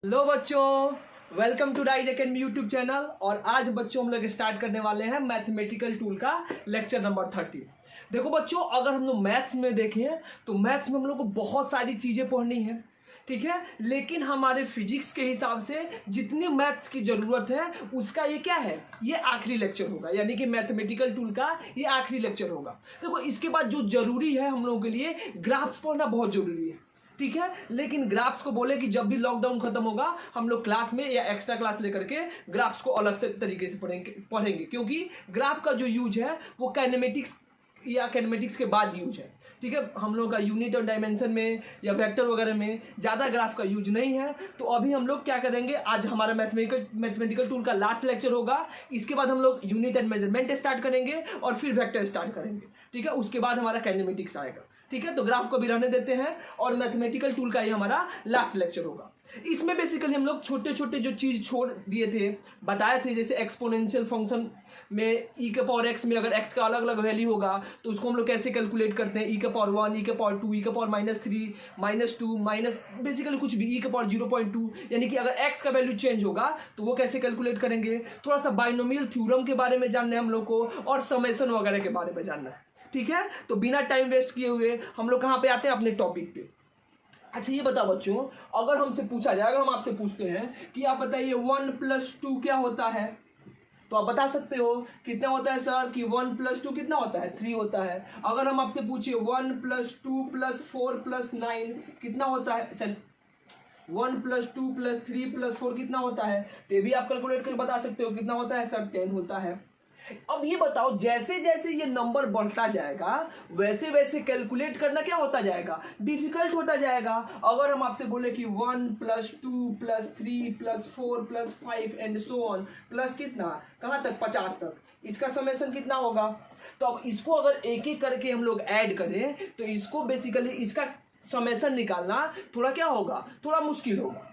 Hello बच्चों, welcome to Rise Academy YouTube channel. और आज बच्चों हम लोग स्टार्ट करने वाले हैं मैथमेटिकल टूल का लेक्चर नंबर 30। देखो बच्चों, अगर हम लोग मैथ्स में देखें तो मैथ्स में हम लोग को बहुत सारी चीज़ें पढ़नी है, ठीक है। लेकिन हमारे फिजिक्स के हिसाब से जितनी मैथ्स की ज़रूरत है उसका ये क्या है, ये आखिरी लेक्चर होगा, यानी कि मैथमेटिकल टूल का ये आखिरी लेक्चर होगा। देखो इसके बाद जो ज़रूरी है हम लोगों के लिए, ग्राफ्स पढ़ना बहुत ज़रूरी है, ठीक है। लेकिन ग्राफ्स को बोले कि जब भी लॉकडाउन खत्म होगा हम लोग क्लास में या एक्स्ट्रा क्लास लेकर के ग्राफ्स को अलग से तरीके से पढ़ेंगे क्योंकि ग्राफ का जो यूज है वो काइनेमेटिक्स या काइनेमेटिक्स के बाद यूज है, ठीक है। हम लोग का यूनिट और डायमेंशन में या वेक्टर वगैरह में ज़्यादा ग्राफ का यूज नहीं है। तो अभी हम लोग क्या करेंगे, आज हमारा मैथमेटिकल टूल का लास्ट लेक्चर होगा। इसके बाद हम लोग यूनिट एंड मेजरमेंट स्टार्ट करेंगे और फिर वेक्टर स्टार्ट करेंगे, ठीक है। उसके बाद हमारा काइनेमेटिक्स आएगा, ठीक है। तो ग्राफ को भी रहने देते हैं और मैथमेटिकल टूल का ये हमारा लास्ट लेक्चर होगा। इसमें बेसिकली हम लोग छोटे छोटे जो चीज़ छोड़ दिए थे, बताए थे, जैसे एक्सपोनेंशियल फंक्शन में ई के पावर एक्स में अगर एक्स का अलग अलग वैल्यू होगा तो उसको हम लोग कैसे कैलकुलेट करते हैं, ई के पावर 1, ई के पावर 2, ई के पावर -3, -2, माइनस बेसिकली कुछ भी, ई के पावर 0.2, यानी कि अगर एक्स का वैल्यू चेंज होगा तो वो कैसे कैलकुलेट करेंगे। थोड़ा सा बाइनोमियल थ्योरम के बारे में जानना है हम लोग को और समेशन वगैरह के बारे में जानना है, ठीक है। तो बिना टाइम वेस्ट किए हुए हम लोग कहाँ पे आते हैं, अपने टॉपिक पे। अच्छा ये बताओ बच्चों, अगर हमसे पूछा जाए, अगर हम आपसे पूछते हैं कि आप बताइए 1 + 2 क्या होता है, तो आप बता सकते हो कितना होता है सर, कि 1 + 2 कितना होता है, 3 होता है। अगर हम आपसे पूछिए 1 + 2 + 4 + 9 कितना होता है, चल 1 + 2 + 3 + 4 कितना होता है, तो ये भी आप कैलकुलेट करके बता सकते हो कितना होता है सर, 10 होता है। अब ये बताओ, जैसे जैसे ये नंबर बढ़ता जाएगा वैसे वैसे कैलकुलेट करना क्या होता जाएगा, डिफिकल्ट होता जाएगा। अगर हम आपसे बोले कि 1 + 2 + 3 + 4 + 5 एंड सो ऑन प्लस कितना, कहाँ तक, 50 तक, इसका समेशन कितना होगा। तो अब इसको अगर एक एक करके हम लोग ऐड करें तो इसको बेसिकली इसका समेशन निकालना थोड़ा क्या होगा, थोड़ा मुश्किल होगा,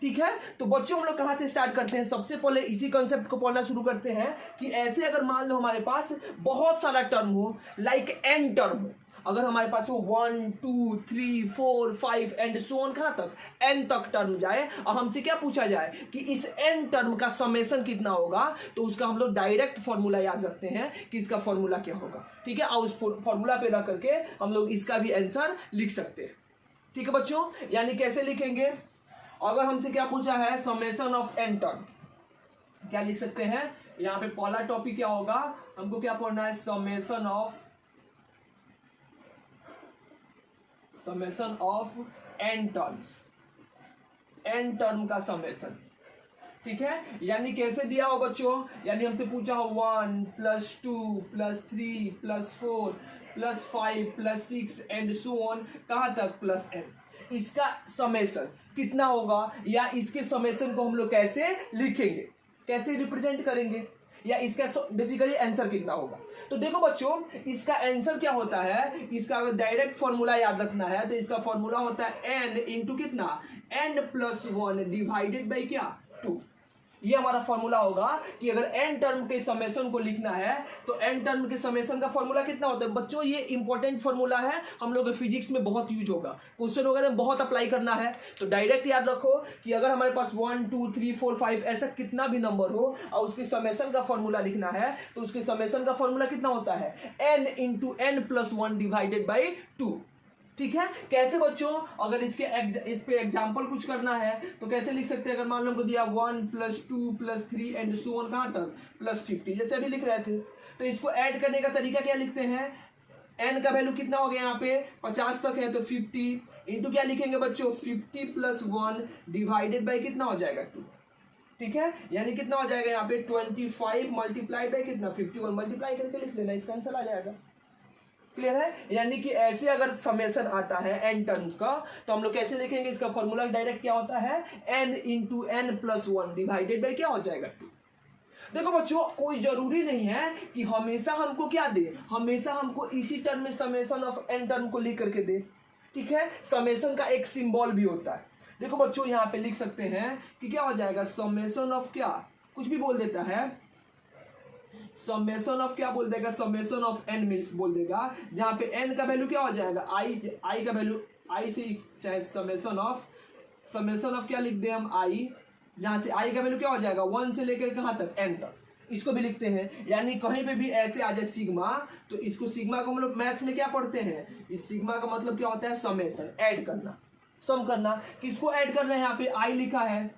ठीक है। तो बच्चों हम लोग कहाँ से स्टार्ट करते हैं, सबसे पहले इसी कॉन्सेप्ट को पढ़ना शुरू करते हैं कि ऐसे अगर मान लो हमारे पास बहुत सारा टर्म हो, लाइक n टर्म हो, अगर हमारे पास वो 1 2 3 4 5 एंड सो ऑन कहाँ तक, n तक टर्म जाए और हमसे क्या पूछा जाए कि इस n टर्म का समेशन कितना होगा, तो उसका हम लोग डायरेक्ट फॉर्मूला याद रखते हैं कि इसका फॉर्मूला क्या होगा, ठीक है। और उस फॉर्मूला पे रख करके हम लोग इसका भी आंसर लिख सकते हैं, ठीक है बच्चों। यानी कैसे लिखेंगे, अगर हमसे क्या पूछा है, समेशन ऑफ n टर्म, क्या लिख सकते हैं। यहाँ पे पहला टॉपिक क्या होगा, हमको क्या पढ़ना है, summation of n terms, n term का समेशन, ठीक है। यानी कैसे दिया हो बच्चों, यानी हमसे पूछा हो 1 + 2 + 3 + 4 + 5 + 6 एंड सो ऑन कहाँ तक, +n, इसका समेशन कितना होगा, या इसके समेशन को हम लोग कैसे लिखेंगे, कैसे रिप्रेजेंट करेंगे, या इसका बेसिकली आंसर कितना होगा। तो देखो बच्चों, इसका आंसर क्या होता है, इसका अगर डायरेक्ट फॉर्मूला याद रखना है तो इसका फॉर्मूला होता है n इंटू कितना, n + 1 डिवाइडेड बाई क्या, 2। ये हमारा फॉर्मूला होगा कि अगर n टर्म के समेशन को लिखना है तो n टर्म के समेशन का फॉर्मूला कितना होता है। बच्चों ये इंपॉर्टेंट फॉर्मूला है, हम लोग फिजिक्स में बहुत यूज होगा, क्वेश्चन वगैरह में बहुत अप्लाई करना है। तो डायरेक्ट याद रखो कि अगर हमारे पास 1 2 3 4 5 ऐसा कितना भी नंबर हो और उसके समेशन का फॉर्मूला लिखना है तो उसके समेशन का फॉर्मूला कितना होता है, n into n + 1 divided by 2, ठीक है। कैसे बच्चों, अगर इस पे एग्जांपल कुछ करना है तो कैसे लिख सकते हैं, अगर मान लो हमको दिया 1 + 2 + 3 एंड सो ऑन कहाँ तक, +50, जैसे अभी लिख रहे थे। तो इसको ऐड करने का तरीका क्या लिखते हैं, n का वैल्यू कितना हो गया यहाँ पे 50 तक है तो 50 इंटू क्या लिखेंगे बच्चों, 50 + 1 डिवाइडेड बाई कितना हो जाएगा, 2, ठीक है। यानी कितना हो जाएगा यहाँ पे 25 मल्टीप्लाइड बाई कितना, 51, मल्टीप्लाई करके लिख लेना, इसका आंसर आ जाएगा। क्लियर है। यानी कि ऐसे अगर समेशन आता है n टर्म्स का तो हम लोग कैसे लिखेंगे, इसका फॉर्मूला डायरेक्ट क्या होता है, n into n + 1 divided by क्या हो जाएगा, 2। देखो बच्चों, कोई जरूरी नहीं है कि हमेशा हमको क्या दे, हमेशा हमको इसी टर्म में समेशन ऑफ n टर्म को लिख करके दे, ठीक है। समेशन का एक सिंबल भी होता है। देखो बच्चों यहाँ पे लिख सकते हैं कि क्या हो जाएगा, समेशन ऑफ क्या, कुछ भी बोल देता है, समेशन ऑफ क्या बोल देगा, समेशन ऑफ n बोल देगा, जहां पे n का वैल्यू क्या हो जाएगा, i का वैल्यू i से चाहे समेशन ऑफ समेशन ऑफ क्या लिख दें हम आई, जहां से आई का वैल्यू क्या हो जाएगा 1 से लेकर कहां तक n तक, इसको भी लिखते हैं। यानी कहीं पे भी ऐसे आ जाए सिग्मा, तो इसको सिग्मा को हम लोग मैथ्स में क्या पढ़ते हैं, इस सिग्मा का मतलब क्या होता है समेशन, ऐड करना, सम करना। किसको ऐड कर रहे हैं, यहाँ पे आई लिखा है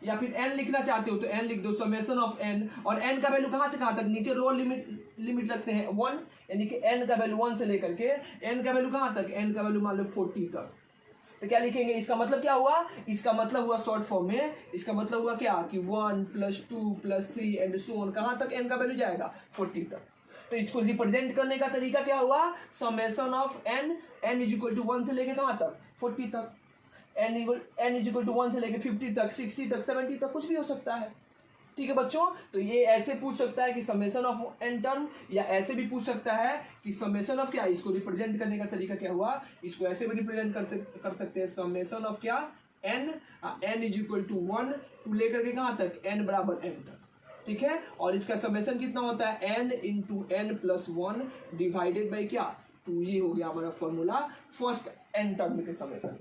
या फिर n लिखना चाहते हो तो n लिख दो, समेशन ऑफ n। और n का वैल्यू कहां से कहां तक, नीचे लोअर लिमिट रखते हैं 1, यानी कि n का वैल्यू 1 से लेकर के n का वैल्यू कहां तक, n का वैल्यू मान लो 40 तक। तो क्या लिखेंगे, इसका मतलब क्या हुआ, इसका मतलब हुआ शॉर्ट फॉर्म में, इसका मतलब हुआ क्या कि 1 + 2 + 3 एंड सो ऑन, कहां तक n का वैल्यू जाएगा 40 तक। तो इसको रिप्रेजेंट करने का तरीका क्या हुआ, समेशन ऑफ n, n = 1 से लेके कहां तक 40 तक, n = 1 से लेके 50 तक, 60 तक, 70 तक, कुछ भी हो सकता है। ठीक है बच्चों, तो ये ऐसे पूछ सकता है कि समेशन ऑफ n टर्म, या ऐसे भी पूछ सकता है कि समेशन ऑफ क्या, इसको रिप्रेजेंट करने का तरीका क्या हुआ, इसको ऐसे भी रिप्रेजेंट कर सकते हैं, समेशन ऑफ क्या n, n = 1 टू लेकर के कहां तक n = n तक। ठीक है, और इसका समेशन कितना होता है n × n + 1 डिवाइडेड बाई क्या 2, ये हो गया हमारा फॉर्मूला फर्स्ट n टर्म के समेशन।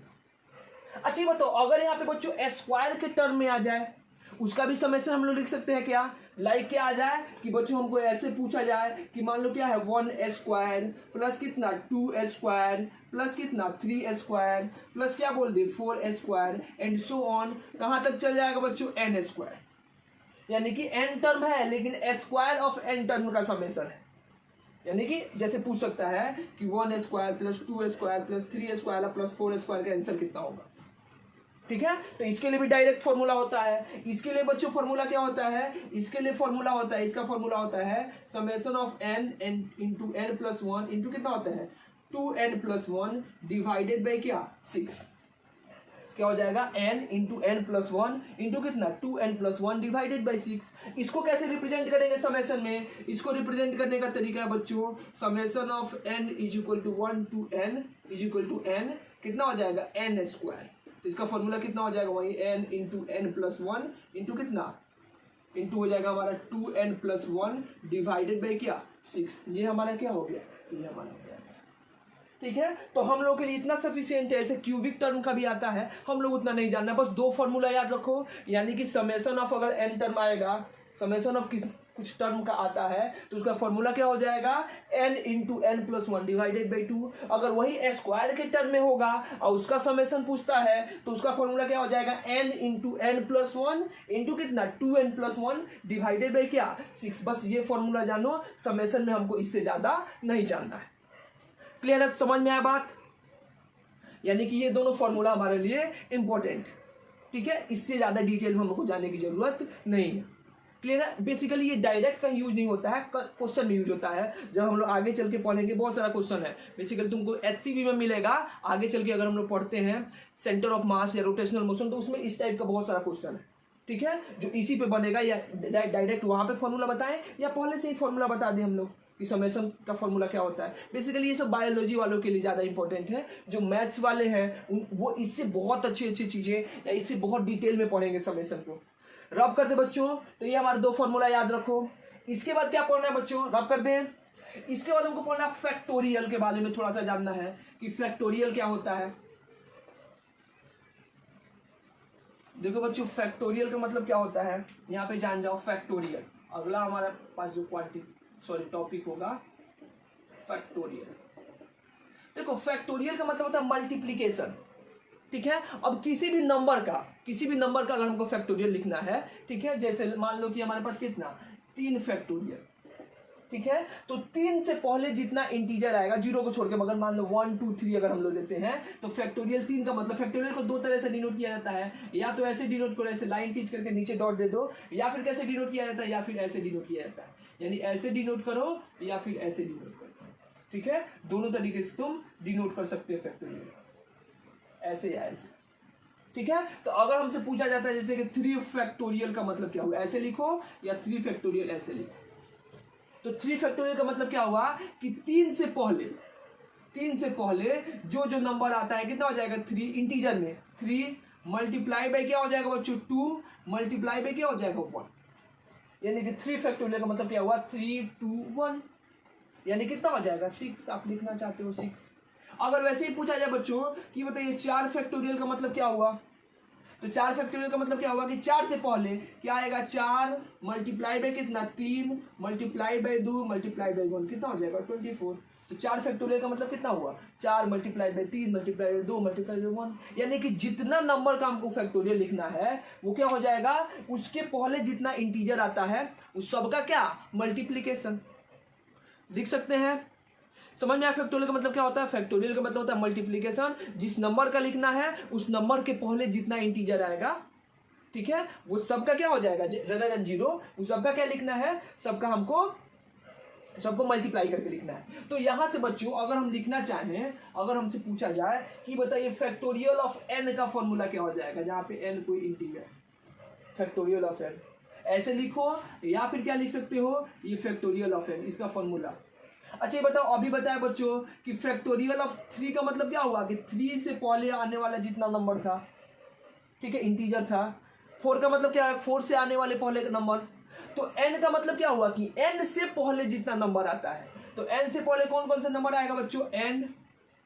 अच्छा बताओ, अगर यहाँ पे बच्चों स्क्वायर के टर्म में आ जाए, उसका भी समेशन हम लोग लिख सकते हैं क्या, लाइक क्या आ जाए कि बच्चों हमको ऐसे पूछा जाए कि मान लो क्या है 1² प्लस कितना 2² प्लस कितना 3² प्लस क्या बोल दे 4² एंड सो ऑन, कहाँ तक चल जाएगा बच्चों n², यानी कि n टर्म है लेकिन स्क्वायर ऑफ n टर्म का समेशन है। यानी कि जैसे पूछ सकता है कि 1² प्लस 2² प्लस 3² प्लस 4² का आंसर कितना होगा। ठीक है, तो इसके लिए भी डायरेक्ट फॉर्मूला होता है। इसके लिए बच्चों फॉर्मूला क्या होता है, इसके लिए फॉर्मूला होता है, इसका फॉर्मूला होता है summation of n into n + 1 into कितना होता है 2n + 1 डिवाइडेड बाई क्या 6, क्या हो जाएगा n इंटू n + 1 इंटू कितना 2n + 1 डिवाइडेड बाई 6। इसको कैसे रिप्रेजेंट करेंगे समेशन में, इसको रिप्रेजेंट करने का तरीका है बच्चों summation of n = 1 to n = n कितना हो जाएगा n²। तो इसका फॉर्मूला कितना हो जाएगा वही n इंटू n + 1 इंटू कितना इंटू हो जाएगा हमारा 2n + 1 डिवाइडेड बाई क्या 6, ये हमारा क्या हो गया, ये हमारा हो गया। ठीक है, तो हम लोग के लिए इतना सफिशिएंट है। ऐसे क्यूबिक टर्म का भी आता है, हम लोग उतना नहीं जानना, बस 2 फॉर्मूला याद रखो। यानी कि समेशन ऑफ अगर n टर्म आएगा, समेशन ऑफ कुछ टर्म का आता है तो उसका फॉर्मूला क्या हो जाएगा n into n + 1 divided by 2। अगर वही स्क्वायर के टर्म में होगा और उसका समेशन पूछता है तो उसका फॉर्मूला क्या हो जाएगा n इंटू n + 1 इंटू कितना 2n + 1 डिवाइडेड बाई क्या 6। बस ये फॉर्मूला जानो, समेशन में हमको इससे ज्यादा नहीं जानना है। क्लियर है, समझ में आया बात। यानी कि ये दोनों फॉर्मूला हमारे लिए इंपॉर्टेंट, ठीक है, इससे ज्यादा डिटेल में हमको जाने की जरूरत नहीं है। क्लियर है, बेसिकली ये डायरेक्ट का यूज नहीं होता है, क्वेश्चन में यूज होता है। जब हम लोग आगे चल के पढ़ेंगे बहुत सारा क्वेश्चन है, बेसिकली तुमको एचसीबी में मिलेगा आगे चल के। अगर हम लोग पढ़ते हैं सेंटर ऑफ मास या रोटेशनल मोशन तो उसमें इस टाइप का बहुत सारा क्वेश्चन है, ठीक है, जो इसी पे बनेगा, या डायरेक्ट वहां पे फॉर्मूला बताएं या पहले से ही फॉर्मूला बता दें हम लोग कि समेशन का फॉर्मूला क्या होता है। बेसिकली ये सब बायोलॉजी वालों के लिए ज़्यादा इंपॉर्टेंट है। जो मैथ्स वाले हैं वो इससे बहुत अच्छी अच्छी चीज़ें या इससे बहुत डिटेल में पढ़ेंगे समेशन को। रब कर दे बच्चों, तो ये हमारे 2 फॉर्मूला याद रखो। इसके बाद क्या पढ़ना है बच्चों, रब कर दें। इसके बाद हमको पढ़ना फैक्टोरियल के बारे में थोड़ा सा जानना है कि फैक्टोरियल क्या होता है। देखो बच्चों, फैक्टोरियल का मतलब क्या होता है यहाँ पे जान जाओ। फैक्टोरियल अगला हमारे पास जो टॉपिक होगा फैक्टोरियल। देखो फैक्टोरियल का मतलब होता है मल्टीप्लीकेशन, ठीक है। अब किसी भी नंबर का अगर हमको फैक्टोरियल लिखना है, ठीक है, जैसे मान लो कि हमारे पास कितना 3 फैक्टोरियल, ठीक है, तो 3 से पहले जितना इंटीजर आएगा 0 को छोड़ के, मगर मान लो 1 2 3 अगर हम लोग लेते हैं तो फैक्टोरियल 3 का मतलब, फैक्टोरियल को 2 तरह से डिनोट किया जाता है। या तो ऐसे डिनोट करो, ऐसे लाइन खींच करके नीचे डॉट दे दो, या फिर कैसे डिनोट किया जाता है, या फिर ऐसे डिनोट किया जाता है। यानी ऐसे डिनोट करो या फिर ऐसे डिनोट करो, ठीक है, दोनों तरीके से तुम डिनोट कर सकते हो फैक्टोरियल, ऐसे या ऐसे, ठीक है। तो अगर हमसे पूछा जाता है जैसे कि 3 फैक्टोरियल का मतलब क्या हुआ, ऐसे लिखो, या 3 फैक्टोरियल ऐसे लिखो। तो 3 फैक्टोरियल का मतलब क्या हुआ कि 3 से पहले जो नंबर आता है कितना हो जाएगा 3 इंटीजर में, 3 मल्टीप्लाई बाई क्या हो जाएगा बच्चों 2 मल्टीप्लाई बाई क्या हो जाएगा 1। यानी कि 3 फैक्टोरियल का मतलब क्या हुआ 3 2 1, यानी कितना हो जाएगा 6। आप लिखना चाहते हो 6। अगर वैसे ही पूछा जाए बच्चों कि बताइए 4 फैक्टोरियल का मतलब क्या हुआ, तो 4 फैक्टोरियल का मतलब क्या होगा कि 4 से पहले क्या आएगा, 4 मल्टीप्लाई बाई कितना, 3 मल्टीप्लाई बाई 2 मल्टीप्लाई बाई 1 कितना हो जाएगा 24। तो 4 फैक्टोरियल का मतलब कितना हुआ, 4 multiply by 3 multiply by 2 multiply by 1, यानी कि जितना नंबर का हमको फैक्टोरियल लिखना है वो क्या हो जाएगा, उसके पहले जितना इंटीजर आता है उस सबका क्या मल्टीप्लीकेशन लिख सकते हैं। समझ में आया फैक्टोरियल का मतलब क्या होता है, फैक्टोरियल का मतलब होता है मल्टीप्लीकेशन। जिस नंबर का लिखना है उस नंबर के पहले जितना इंटीजर आएगा, ठीक है, वो सबका क्या हो जाएगा, रेदर देन जीरो, उस सबका क्या लिखना है, सबको मल्टीप्लाई करके लिखना है। तो यहां से बच्चों अगर हम लिखना चाहें, अगर हमसे पूछा जाए कि बताइए फैक्टोरियल ऑफ एन का फॉर्मूला क्या हो जाएगा, जहां पे एन कोई इंटीजर, फैक्टोरियल ऑफ एन ऐसे लिखो, या फिर क्या लिख सकते हो, ये फैक्टोरियल ऑफ एन इसका फॉर्मूला। अच्छा ये बताओ, अभी बताया बच्चों कि फैक्टोरियल ऑफ 3 का मतलब क्या हुआ कि 3 से पहले आने वाला जितना नंबर था, ठीक है, इंटीजर था। 4 का मतलब क्या है, 4 से आने वाले पहले नंबर। तो n का मतलब क्या हुआ कि n से पहले जितना नंबर आता है। तो n से पहले कौन कौन सा नंबर आएगा बच्चों, n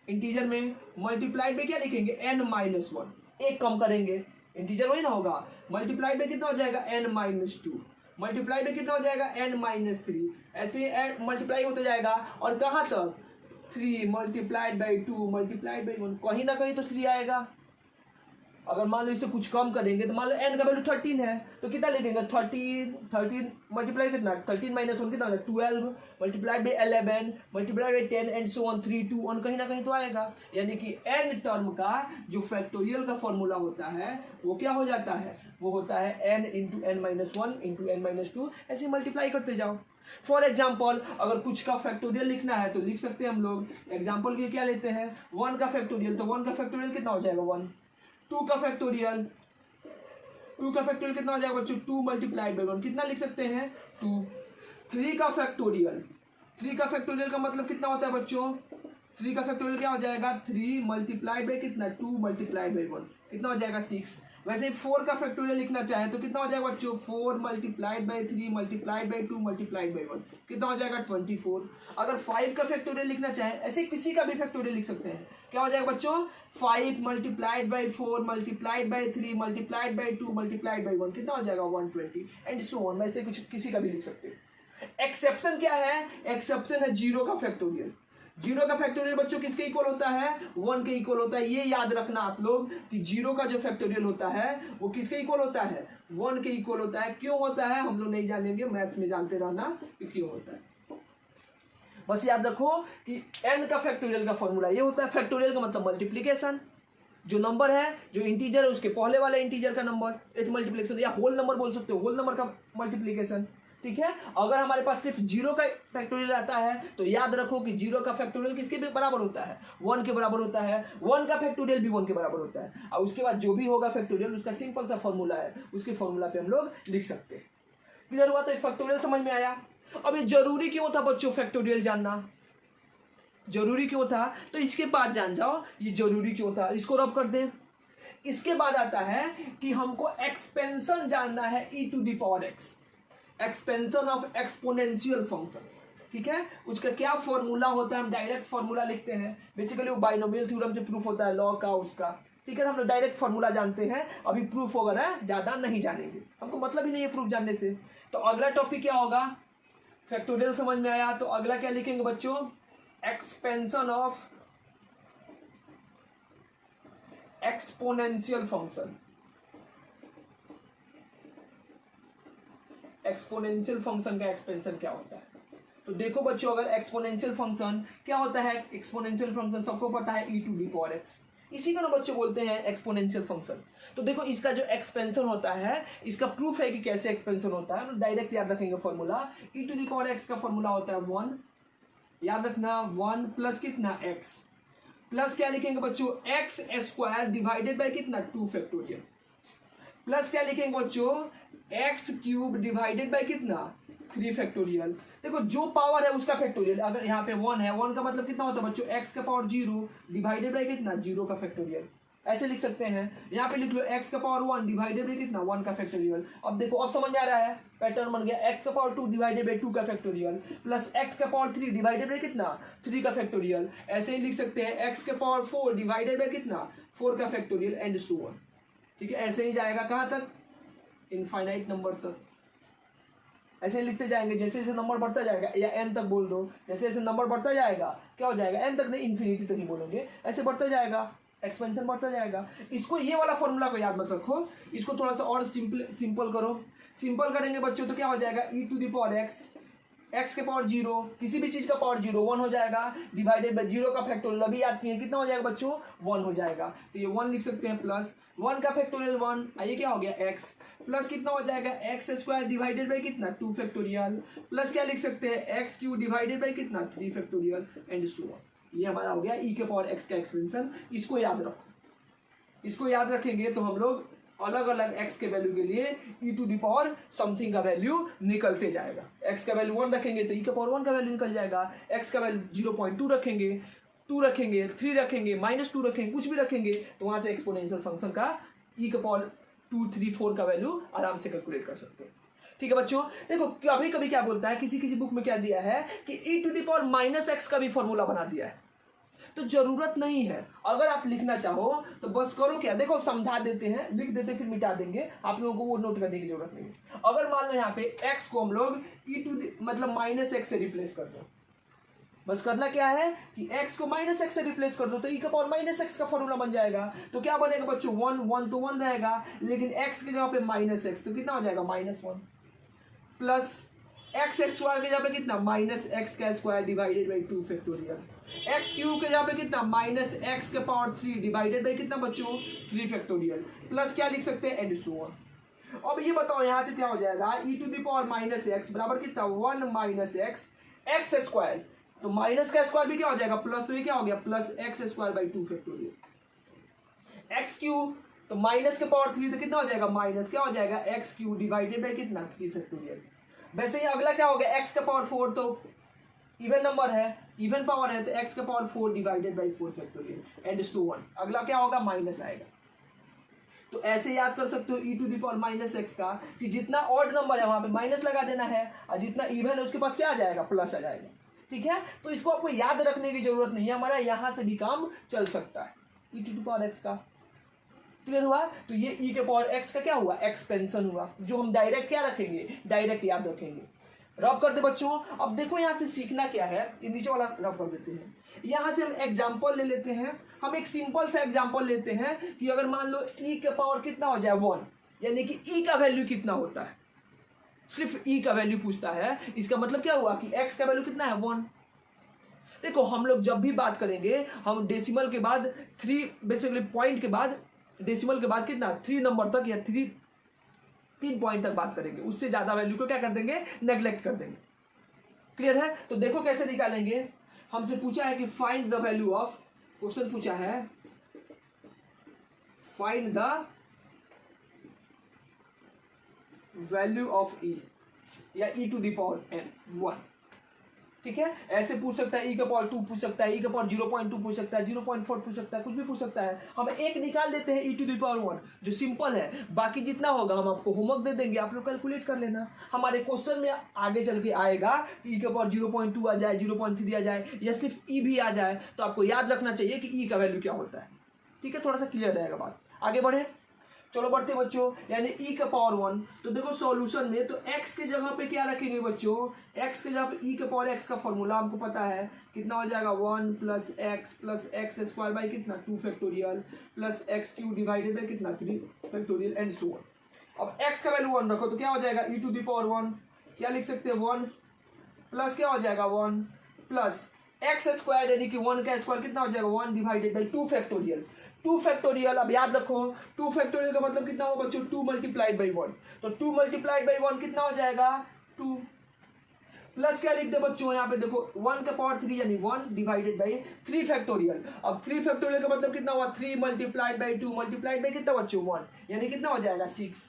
इंटीजर में, मल्टीप्लाइड में क्या लिखेंगे, n-1, एक कम करेंगे, इंटीजर वही ना होगा, मल्टीप्लाइड में कितना हो जाएगा n-2, मल्टीप्लाई में कितना हो जाएगा n-3, ऐसे मल्टीप्लाई होता जाएगा और कहाँ तक 3 मल्टीप्लाइड बाई 2 मल्टीप्लाइड बाई 1, कहीं ना कहीं तो 3 आएगा। अगर मान लो इससे कुछ कम करेंगे तो मान लो n का वैल्यू 13 है तो कितना लिखेंगे, 13 मल्टीप्लाई कितना, 13 माइनस 1 कितना होगा 12 multiply by 11 multiply by 10 and so on 3 2 1, कहीं ना कहीं तो आएगा। यानी कि n टर्म का जो फैक्टोरियल का फॉर्मूला होता है वो क्या हो जाता है, वो होता है n into n-1 into n-2, ऐसे मल्टीप्लाई करते जाओ। फॉर एग्जाम्पल अगर कुछ का फैक्टोरियल लिखना है तो लिख सकते हैं हम लोग, एग्जाम्पल के क्या लेते हैं, 1 का फैक्टोरियल, तो 1 का फैक्टोरियल कितना हो जाएगा 1, 2 का फैक्टोरियल कितना हो जाएगा बच्चों, 2 मल्टीप्लाइड बाई 1 कितना लिख सकते हैं 2। 3 का फैक्टोरियल का मतलब कितना होता है बच्चों, 3 का फैक्टोरियल क्या हो जाएगा, 3 मल्टीप्लाइड बाई कितना, 2 मल्टीप्लाइड बाई 1 कितना हो जाएगा 6। वैसे ही 4 का फैक्टोरियल लिखना चाहे तो कितना हो जाएगा बच्चों, 4 multiplied by 3 multiplied by 2 multiplied by 1 कितना हो जाएगा 24। अगर 5 का फैक्टोरियल लिखना चाहे, ऐसे किसी का भी फैक्टोरियल लिख सकते हैं, क्या हो जाएगा बच्चों, 5 multiplied by 4 multiplied by 3 multiplied by 2 multiplied by 1 कितना हो जाएगा 120 एंड सो ऑन। वैसे कुछ किसी का भी लिख सकते हैं। एक्सेप्शन क्या है, एक्सेप्शन है 0 का फैक्टोरियल। 0 का फैक्टोरियल बच्चों किसके इक्वल होता है, 1 के इक्वल होता है। ये याद रखना आप लोग कि 0 का जो फैक्टोरियल होता है वो किसके इक्वल होता है, 1 के इक्वल होता है। क्यों होता है हम लोग नहीं जानेंगे, मैथ्स में जानते रहना कि क्यों होता है। बस याद रखो कि n का फैक्टोरियल का फॉर्मूला ये होता है। फैक्टोरियल का मतलब मल्टीप्लीकेशन, जो नंबर है, जो इंटीजर है उसके पहले वाले इंटीजर का नंबर, इट्स मल्टीप्लीकेशन, या होल नंबर बोल सकते हो, होल नंबर का मल्टीप्लीकेशन, ठीक है। अगर हमारे पास सिर्फ 0 का फैक्टोरियल आता है तो याद रखो कि 0 का फैक्टोरियल किसके भी बराबर होता है, 1 के बराबर होता है। 1 का फैक्टोरियल भी 1 के बराबर होता है। और उसके बाद जो भी होगा फैक्टोरियल उसका सिंपल सा फॉर्मूला है, उसके फॉर्मूला पे हम लोग लिख सकते हैं। क्लियर हुआ, तो फैक्टोरियल समझ में आया। अब ये जरूरी क्यों था बच्चों फैक्टोरियल जानना, जरूरी क्यों था, तो इसके बाद जान जाओ ये जरूरी क्यों था। इसको रब कर दें। इसके बाद आता है कि हमको एक्सपेंशन जानना है e to the power x, expansion of exponential function, ठीक है। उसका क्या फॉर्मूला होता है, हम डायरेक्ट फॉर्मूला लिखते हैं। बेसिकली वो बाइनोमियल थ्योरम से प्रूफ होता है, लॉ का उसका, ठीक है। हम लोग डायरेक्ट फॉर्मूला जानते हैं, अभी प्रूफ वगैरह ज्यादा नहीं जानेंगे, हमको मतलब ही नहीं है प्रूफ जानने से। तो अगला टॉपिक क्या होगा, फैक्टोरियल समझ में आया, तो अगला क्या लिखेंगे बच्चों, expansion of exponential function. Exponential function का एक्सपेंशन क्या होता है, तो देखो बच्चों अगर एक्सपोनेंशियल फंक्शन क्या होता है, एक्सपोनेंशियल फंक्शन सबको पता है e to the power x, इसी को ना बच्चों बोलते हैं एक्सपोनेंशियल फंक्शन। तो देखो इसका जो एक्सपेंशन होता है, इसका प्रूफ है कि कैसे एक्सपेंशन होता है, तो डायरेक्ट याद रखेंगे formula, e to the power x का फॉर्मूला होता है 1, याद रखना 1 प्लस कितना x, प्लस क्या लिखेंगे बच्चों x स्क्वायर डिवाइडेड बाई कितना 2 फैक्टोरियल, प्लस क्या लिखेंगे बच्चों एक्स क्यूब डिवाइडेड बाई कितना 3 फैक्टोरियल। देखो जो पावर है उसका फैक्टोरियल, अगर यहाँ पे 1 है, 1 का मतलब कितना होता है बच्चों एक्स का पावर 0 डिवाइडेड बाई कितना 0 का फैक्टोरियल, ऐसे लिख सकते हैं। यहाँ पे लिख लो एक्स का पावर 1 डिवाइडेड बाई कितना 1 का फैक्टोरियल। अब देखो अब समझ में आ रहा है, पैटर्न बन गया, एक्स का पावर 2 डिवाइडेड बाई 2 का फैक्टोरियल प्लस एक्स का पावर 3 डिवाइडेड बाई कितना 3 का फैक्टोरियल। ऐसे ही लिख सकते हैं एक्स का पावर 4 डिवाइडेड बाई कितना 4 का फैक्टोरियल एंड सो ऑन। ठीक है, ऐसे ही जाएगा कहाँ तक, इनफाइनाइट नंबर तक। ऐसे ही लिखते जाएंगे, जैसे जैसे नंबर बढ़ता जाएगा, या एन तक बोल दो, जैसे जैसे नंबर बढ़ता जाएगा क्या हो जाएगा, एन तक नहीं, इन्फिनिटी तक ही बोलेंगे, ऐसे बढ़ता जाएगा, एक्सपेंशन बढ़ता जाएगा। इसको ये वाला फॉर्मूला को याद मत रखो, इसको थोड़ा सा और सिंपल करो। सिंपल करेंगे बच्चों तो क्या हो जाएगा, e to the power x, x के पावर जीरो, किसी भी चीज का पावर जीरो 1 हो जाएगा, डिवाइडेड बाई जीरो का फैक्टोरियल अभी याद किए कितना हो जाएगा बच्चों, 1 हो जाएगा। तो ये 1 लिख सकते हैं, प्लस 1 का फैक्टोरियल 1, आइए क्या हो गया एक्स, प्लस कितना हो जाएगा एक्स स्क्वायर डिवाइडेड बाई कितना 2 फैक्टोरियल, प्लस क्या लिख सकते हैं एक्स क्यू डिवाइडेड बाई कितना 3 फैक्टोरियल एंड सो ऑन। ये हमारा हो गया ई के पावर एक्स का एक्सपेंशन। इसको याद रखो, इसको याद रखेंगे तो हम लोग अलग अलग x के वैल्यू के लिए e to the power something का वैल्यू निकलते जाएगा। x का वैल्यू 1 रखेंगे तो e के पावर 1 का वैल्यू निकल जाएगा, x का वैल्यू 0.2 रखेंगे, 2 रखेंगे, 3 रखेंगे, -2 रखेंगे, कुछ भी रखेंगे तो वहां से एक्सपोनेंशियल फंक्शन का e के पावर 2, 3, 4 का वैल्यू आराम से कैलकुलेट कर सकते हैं। ठीक है बच्चों, देखो कभी कभी क्या बोलता है, किसी किसी बुक में क्या दिया है कि e to the power -x का भी फॉर्मूला बना दिया है, तो जरूरत नहीं है। अगर आप लिखना चाहो तो बस करो क्या, देखो समझा देते हैं, लिख देते फिर मिटा देंगे, आप लोगों को वो नोट करने की जरूरत नहीं है। अगर मान लो यहाँ पे x को हम लोग e टू मतलब -x से रिप्लेस कर दो, बस करना क्या है कि x को -x से रिप्लेस कर दो तो e का पावर -x का फॉर्मूला बन जाएगा। तो क्या बनेगा बच्चों, 1 तो 1 रहेगा, लेकिन x के जगह पे -x तो कितना हो जाएगा -1, प्लस एक्स स्क्वायर के जगह पे कितना -x² divided by 2 factorial, x cube के जगह पे कितना -x के पावर 3 डिवाइडेड बाई कितना बच्चों 3 फैक्टोरियल, प्लस क्या लिख सकते हैं एंड सो ऑन। अब ये बताओ यहाँ से क्या हो जाएगा, e to the power -x बराबर कितना 1 - x स्क्वायर, तो माइनस का स्क्वायर भी क्या हो जाएगा प्लस, तो ये क्या हो गया plus x² by 2 factorial, x cube तो माइनस के पावर 3 तो कितना हो जाएगा माइनस क्या हो जाएगा एक्स क्यूब डिवाइडेड बाई कितना 3 फैक्टोरियल। वैसे ही अगला क्या हो गया x का पावर 4, तो इवन नंबर है, इवन पावर है, तो x का power 4 divided by 4 factorial and so on. अगला क्या होगा माइनस आएगा। तो ऐसे याद कर सकते हो e to the power -x का कि जितना ऑड नंबर है वहां पे माइनस लगा देना है और जितना इवन है उसके पास क्या आ जाएगा प्लस आ जाएगा। ठीक है, तो इसको आपको याद रखने की जरूरत नहीं है, हमारा यहां से भी काम चल सकता है। e to the power x का क्लियर हुआ। तो ये e के पावर x का क्या हुआ एक्सपेंशन हुआ, जो हम डायरेक्ट क्या रखेंगे डायरेक्ट याद रखेंगे। रब कर दे बच्चों। अब देखो यहाँ से सीखना क्या है, ये नीचे वाला रब कर देते हैं। यहाँ से हम एग्जाम्पल ले लेते हैं, हम एक सिंपल सा एग्जाम्पल लेते हैं कि अगर मान लो e के पावर कितना हो जाए 1, यानी कि e का वैल्यू कितना होता है, सिर्फ e का वैल्यू पूछता है। इसका मतलब क्या हुआ कि x का वैल्यू कितना है 1। देखो हम लोग जब भी बात करेंगे हम डेसिमल के बाद 3 बेसिकली पॉइंट के बाद डेसिमल के बाद कितना 3 नंबर तक या 3 पॉइंट तक बात करेंगे, उससे ज्यादा वैल्यू को क्या कर देंगे नेग्लेक्ट कर देंगे। क्लियर है। तो देखो कैसे निकालेंगे, हमसे पूछा है कि find the value of, question पूछा है find the value of e या e to the power n 1। ठीक है, ऐसे पूछ सकता है e का पावर 2 पूछ सकता है, e का पावर 0.2 पूछ सकता है, 0.4 पूछ सकता है, कुछ भी पूछ सकता है। हम एक निकाल देते हैं e टू द पावर 1 जो सिंपल है, बाकी जितना होगा हम आपको होमवर्क दे देंगे, आप लोग कैलकुलेट कर लेना। हमारे क्वेश्चन में आगे चल के आएगा e का पावर 0.2 आ जाए, 0.3 आ जाए या सिर्फ e भी आ जाए, तो आपको याद रखना चाहिए कि e का वैल्यू क्या होता है। ठीक है, थोड़ा सा क्लियर रहेगा बात। आगे बढ़े, चलो बढ़ते बच्चों, यानी e का पावर 1। तो देखो सॉल्यूशन में तो x के जगह पे क्या रखेंगे बच्चों, x के जगह पे e के पावर x का फॉर्मूला हमको पता है कितना हो जाएगा 1 प्लस x स्क्वायर बाई कितना 2 factorial plus x Q divided by कितना 3 फैक्टोरियल एंड सो ऑन। अब x का वैल्यू 1 रखो तो क्या हो जाएगा e टू द पावर 1, क्या लिख सकते हैं 1 प्लस क्या हो जाएगा 1 प्लस एक्स स्क्वायर यानी कि 1 का स्क्वायर कितना हो जाएगा 1 डिवाइडेड बाई 2 फैक्टोरियल। 2 फैक्टोरियल, अब याद रखो 2 फैक्टोरियल का मतलब कितना होगा बच्चों 2 मल्टीप्लाइड बाई 1, तो 2 मल्टीप्लाइड बाई 1 कितना हो जाएगा 2 प्लस क्या लिख दे बच्चों यहाँ पे देखो 1 का पावर 3 यानी 1 डिवाइडेड बाई 3 फैक्टोरियल। अब 3 फैक्टोरियल का मतलब कितना हुआ 3 मल्टीप्लाइड बाई 2 मल्टीप्लाइड बाई कितना बच्चों 1 यानी कितना हो जाएगा 6।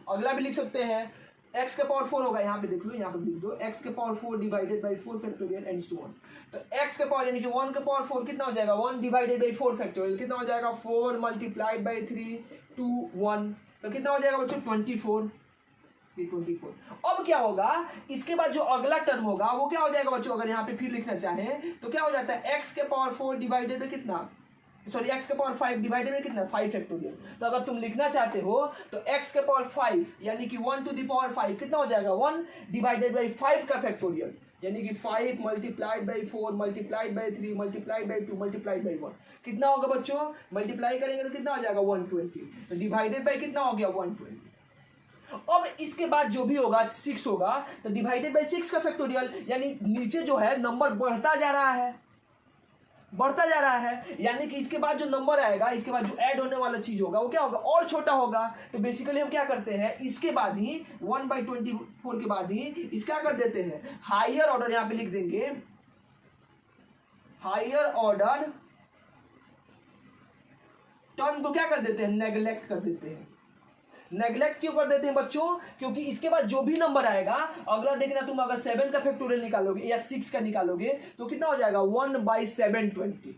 अगला भी लिख सकते हैं x का पावर 4 होगा, यहाँ पे देख लो, यहाँ पे लिख दो x के power 4 divided by 4 factorial and so on. तो x के पावर यानी कि 1 का पावर 4 कितना हो जाएगा 1 डिवाइडेड बाई 4 फैक्टोरियल कितना हो जाएगा 4 मल्टीप्लाइड बाई 3 2 1, तो कितना हो जाएगा बच्चों 24। अब क्या होगा, इसके बाद जो अगला टर्म होगा वो क्या हो जाएगा बच्चों, अगर यहाँ पे फिर लिखना चाहें तो क्या हो जाता है x के पावर 4 डिवाइडेड बाई कितना सॉरी x के पावर 5 डिवाइडेड बाई कितना 5 फैक्टोरियल। तो अगर तुम लिखना चाहते हो तो x के पावर 5 यानी कि 1 टू द पावर 5 कितना हो जाएगा 1 डिवाइडेड बाई 5 का फैक्टोरियल, यानी कि 5 multiplied by 4 multiplied by 3 multiplied by 2 multiplied by 1 कितना होगा बच्चों, मल्टीप्लाई करेंगे तो कितना हो जाएगा 120, तो डिवाइडेड बाई कितना हो गया 120। अब इसके बाद जो भी होगा 6 होगा तो डिवाइडेड बाई 6 का फैक्टोरियल, यानी नीचे जो है नंबर बढ़ता जा रहा है, बढ़ता जा रहा है, यानी कि इसके बाद जो नंबर आएगा, इसके बाद जो ऐड होने वाला चीज होगा वो क्या होगा और छोटा होगा। तो बेसिकली हम क्या करते हैं, इसके बाद ही 1/24 के बाद ही इसका कर देते हैं हायर ऑर्डर, यहां पे लिख देंगे हायर ऑर्डर टर्म को क्या कर देते हैं, नेग्लेक्ट कर देते हैं। नेग्लेक्ट क्यों कर देते हैं बच्चों, क्योंकि इसके बाद जो भी नंबर आएगा, अगला देखना तुम अगर 7 का फैक्टोरियल निकालोगे या 6 का निकालोगे तो कितना हो जाएगा 1/720,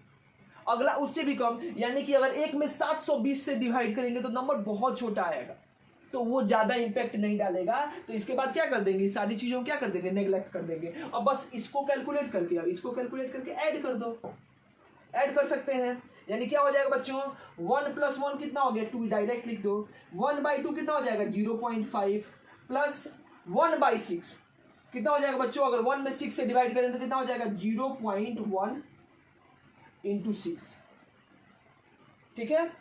अगला उससे भी कम, यानी कि अगर एक में 720 से डिवाइड करेंगे तो नंबर बहुत छोटा आएगा, तो वो ज्यादा इंपैक्ट नहीं डालेगा। तो इसके बाद क्या कर देंगे, सारी चीजों क्या कर देंगे, नेग्लेक्ट कर देंगे। अब बस इसको कैलकुलेट करके, अब इसको कैलकुलेट करके ऐड कर दो, ऐड कर सकते हैं, यानी क्या हो जाएगा बच्चों 1 + 1 कितना हो गया 2, डायरेक्ट लिख दो। 1/2 कितना हो जाएगा 0.5 प्लस 1/6 कितना हो जाएगा बच्चों, अगर 1 में 6 से डिवाइड करें तो कितना हो जाएगा 0.1 × 6, ठीक है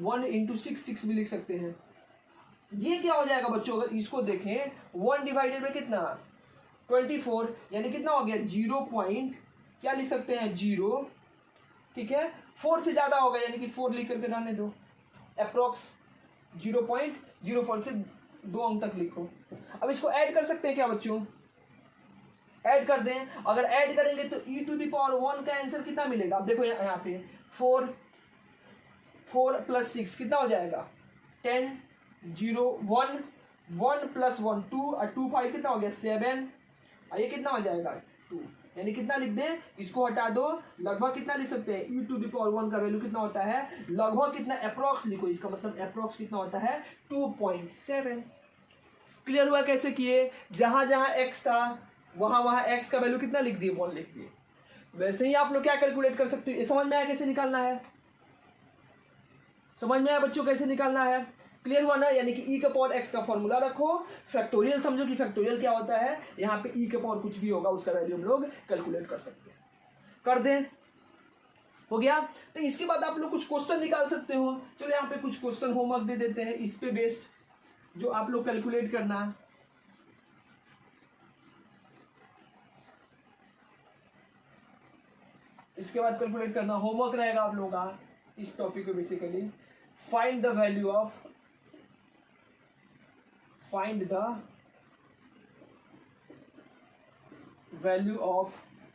1 × 6 6 भी लिख सकते हैं। ये क्या हो जाएगा बच्चों, अगर इसको देखें 1 डिवाइडेड बाई कितना 24, यानी कितना हो गया 0. क्या लिख सकते हैं 0, ठीक है 4 से ज्यादा होगा, यानी कि 4 लिख करके रहने दो, अप्रोक्स 0.04 से 2 अंक तक लिखो। अब इसको ऐड कर सकते हैं क्या बच्चों, ऐड कर दें, अगर ऐड करेंगे तो e⁻1 का आंसर कितना मिलेगा। अब देखो यहाँ पे 4 + 6 कितना हो जाएगा 10, 0 1 1 + 1 2 और 2 5 कितना हो गया 7, और ये कितना हो जाएगा 2, यानी कितना लिख दें, इसको हटा दो, लगभग कितना लिख सकते हैं e⁻1 का वैल्यू कितना होता है, लगभग कितना अप्रोक्स लिखो, इसका मतलब अप्रोक्स कितना होता है 2.7। क्लियर हुआ कैसे किए, जहां जहां x था वहां वहां x का वैल्यू कितना लिख दिए 1 लिख दिए। वैसे ही आप लोग क्या कैलकुलेट कर सकते हो, ये समझ में आया कैसे निकालना है, समझ में आया बच्चों कैसे निकालना है, क्लियर हुआ ना। यानी कि e⁻x का फॉर्मूला रखो, फैक्टोरियल समझो कि फैक्टोरियल क्या होता है, यहाँ पे e⁻ कुछ भी होगा उसका वैल्यू हम लोग कैलकुलेट कर सकते हैं, कर दें, हो गया। तो इसके बाद आप लोग कुछ क्वेश्चन निकाल सकते हो, चलो यहाँ पे कुछ क्वेश्चन होमवर्क दे देते हैं, इस पे बेस्ड जो आप लोग कैलकुलेट करना है। इसके बाद कैलकुलेट करना होमवर्क रहेगा आप लोगों का इस टॉपिक को, basically find the value of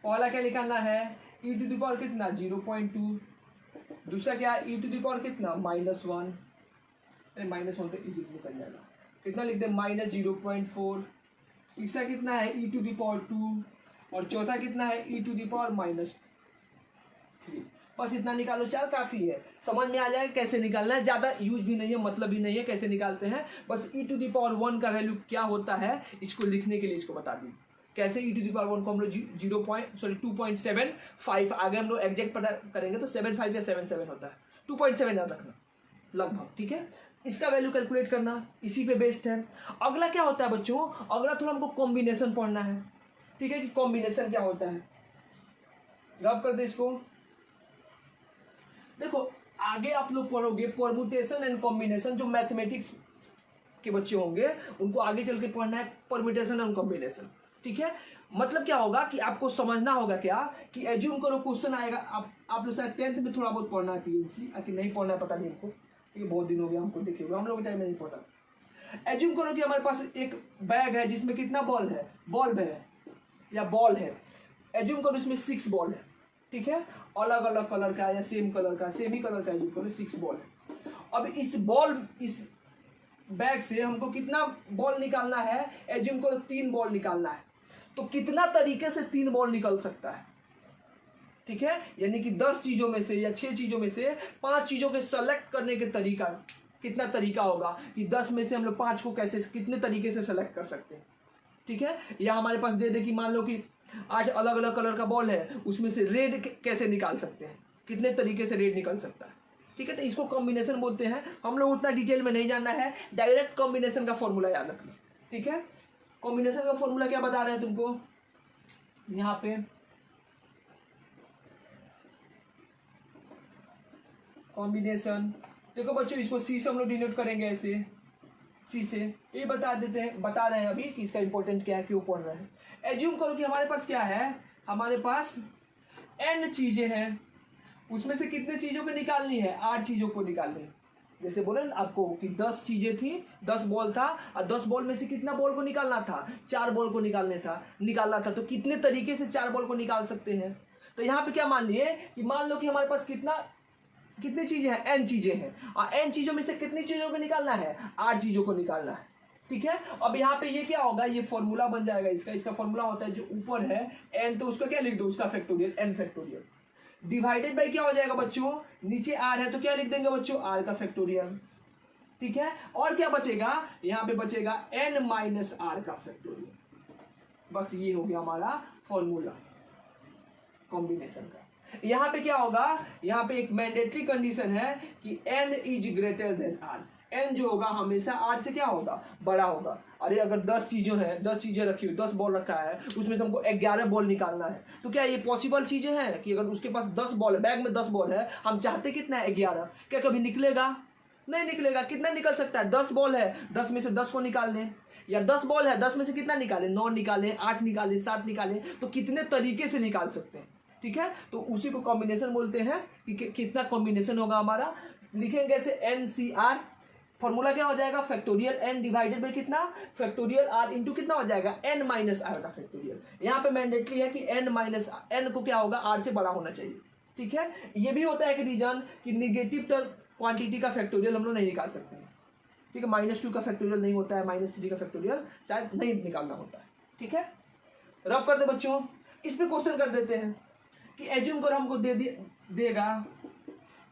पहला क्या निकालना है e⁻ कितना 0.2, दूसरा क्या e⁻ कितना -1, -1 तो इजी निकल जाएगा, कितना लिख दे -0.4, तीसरा कितना है e⁻2 और चौथा कितना है e⁻−3। बस इतना निकालो, चार काफी है, समझ में आ जाएगा कैसे निकालना है, ज्यादा यूज भी नहीं है, मतलब भी नहीं है कैसे निकालते हैं, बस e⁻1 का वैल्यू क्या होता है इसको लिखने के लिए इसको बता दी कैसे e⁻1 को हम लोग 2.75 आगे हम लोग एग्जैक्ट पता करेंगे तो 75 या 77 होता है, 2.7 याद रखना लगभग, ठीक है। इसका वैल्यू कैलकुलेट करना इसी पे बेस्ड है। अगला क्या होता है बच्चों, अगला थोड़ा हमको कॉम्बिनेशन पढ़ना है, ठीक है कि कॉम्बिनेशन क्या होता है, रब कर दे इसको। देखो आगे आप लोग पढ़ोगे परम्यूटेशन एंड कॉम्बिनेशन, जो मैथमेटिक्स के बच्चे होंगे उनको आगे चल के पढ़ना है परम्यूटेशन एंड कॉम्बिनेशन, ठीक है। मतलब क्या होगा कि आपको समझना होगा क्या कि एज्यूम करो क्वेश्चन आएगा, आप लोग शायद 10th में थोड़ा बहुत पढ़ना है पीएनसी, कि नहीं पढ़ना है पता नहीं हमको, ये बहुत दिन हो गया हमको देखे हुए, हम लोग टाइम में नहीं पढ़ा। एज्यूम करो कि हमारे पास एक बैग है जिसमें कितना बॉल है, बॉल है या बॉल है, एज्यूम करो इसमें 6 बॉल है, ठीक है, अलग अलग कलर का या सेम कलर का, सेम ही कलर का एज्यूम करो 6 बॉल है। अब इस बैग से हमको कितना बॉल निकालना है, एज्यूम करो 3 बॉल निकालना है, तो कितना तरीके से 3 बॉल निकल सकता है, ठीक है। यानी कि 10 चीजों में से या 6 चीजों में से 5 चीजों के सेलेक्ट करने के तरीका, कितना तरीका होगा कि 10 में से हम लोग 5 को कैसे कितने तरीके से सेलेक्ट कर सकते हैं, ठीक है। या हमारे पास दे दे कि मान लो कि 8 अलग अलग कलर का बॉल है, उसमें से रेड कैसे निकाल सकते हैं, कितने तरीके से रेट निकल सकता है। ठीक है, तो इसको कॉम्बिनेशन बोलते हैं। हम लोग उतना डिटेल में नहीं जानना है, डायरेक्ट कॉम्बिनेशन का फॉर्मूला याद रखना। ठीक है, कॉम्बिनेशन का फॉर्मूला क्या बता रहे हैं तुमको यहाँ पे, कॉम्बिनेशन। देखो बच्चों, इसको सी से हम लोग डिनोट करेंगे, ऐसे सी से। ये बता रहे हैं अभी कि इसका इंपॉर्टेंट क्या है, क्यों पढ़ रहे हैं। एज्यूम करो कि हमारे पास क्या है, हमारे पास n चीजें हैं, उसमें से कितने चीजों को निकालनी है, 8 चीजों को निकालनी है। जैसे बोले ना आपको कि 10 चीजें थी, 10 बॉल था, और 10 बॉल में से कितना बॉल को निकालना था, 4 बॉल को निकालना था। तो कितने तरीके से 4 बॉल को निकाल सकते हैं। तो यहाँ पे क्या मान लिए कि मान लो कि हमारे पास कितनी चीजें हैं, n चीजें हैं, और n चीजों में से कितनी चीजों को निकालना है, 8 चीजों को निकालना है। ठीक है, अब यहाँ पे ये क्या होगा, ये फॉर्मूला बन जाएगा इसका फॉर्मूला होता है जो ऊपर है n, तो उसका क्या लिख दो, उसका factorial, n factorial divided by क्या हो जाएगा बच्चों, नीचे r है तो क्या लिख देंगे बच्चों, r का फैक्टोरियल। ठीक है, और क्या बचेगा, यहाँ पे बचेगा n माइनस r का फैक्टोरियल। बस ये हो गया हमारा फॉर्मूला कॉम्बिनेशन का। यहाँ पे क्या होगा, यहाँ पे एक मैंडेटरी कंडीशन है कि n is greater than r। n जो होगा हमेशा r से क्या होगा, बड़ा होगा। अरे अगर 10 चीजें रखी हुई, 10 बॉल रखा है, उसमें से हमको 11 बॉल निकालना है, तो क्या ये पॉसिबल चीजें हैं कि अगर उसके पास 10 बॉल है, बैग में 10 बॉल है, हम चाहते कितना है, 11, क्या कभी निकलेगा, नहीं निकलेगा। कितना निकल सकता है, 10 बॉल है, 10 में से 10 को निकाल लें, या 10 बॉल है, 10 में से कितना निकालें, 9 निकालें, 8 निकालें, 7 निकालें, तो कितने तरीके से निकाल सकते हैं। ठीक है, तो उसी को कॉम्बिनेशन बोलते हैं कि कितना कॉम्बिनेशन होगा हमारा। लिखेंगे ऐसे NCR, फॉर्मूला क्या हो जाएगा, फैक्टोरियल n डिवाइडेड बाई कितना, फैक्टोरियल r इंटू कितना हो जाएगा, n माइनस r का फैक्टोरियल। यहाँ पे मैंडेटरी है कि n माइनस n को क्या होगा, r से बड़ा होना चाहिए। ठीक है, ये भी होता है कि रीजन कि निगेटिव टर्म क्वांटिटी का फैक्टोरियल हम लोग नहीं निकाल सकते हैं। ठीक है, -2 का फैक्टोरियल नहीं होता है, -3 का फैक्टोरियल शायद नहीं निकालना होता है। ठीक है, रब कर दे बच्चों, इस पे क्वेश्चन कर देते हैं कि एज्यूम करो हमको देगा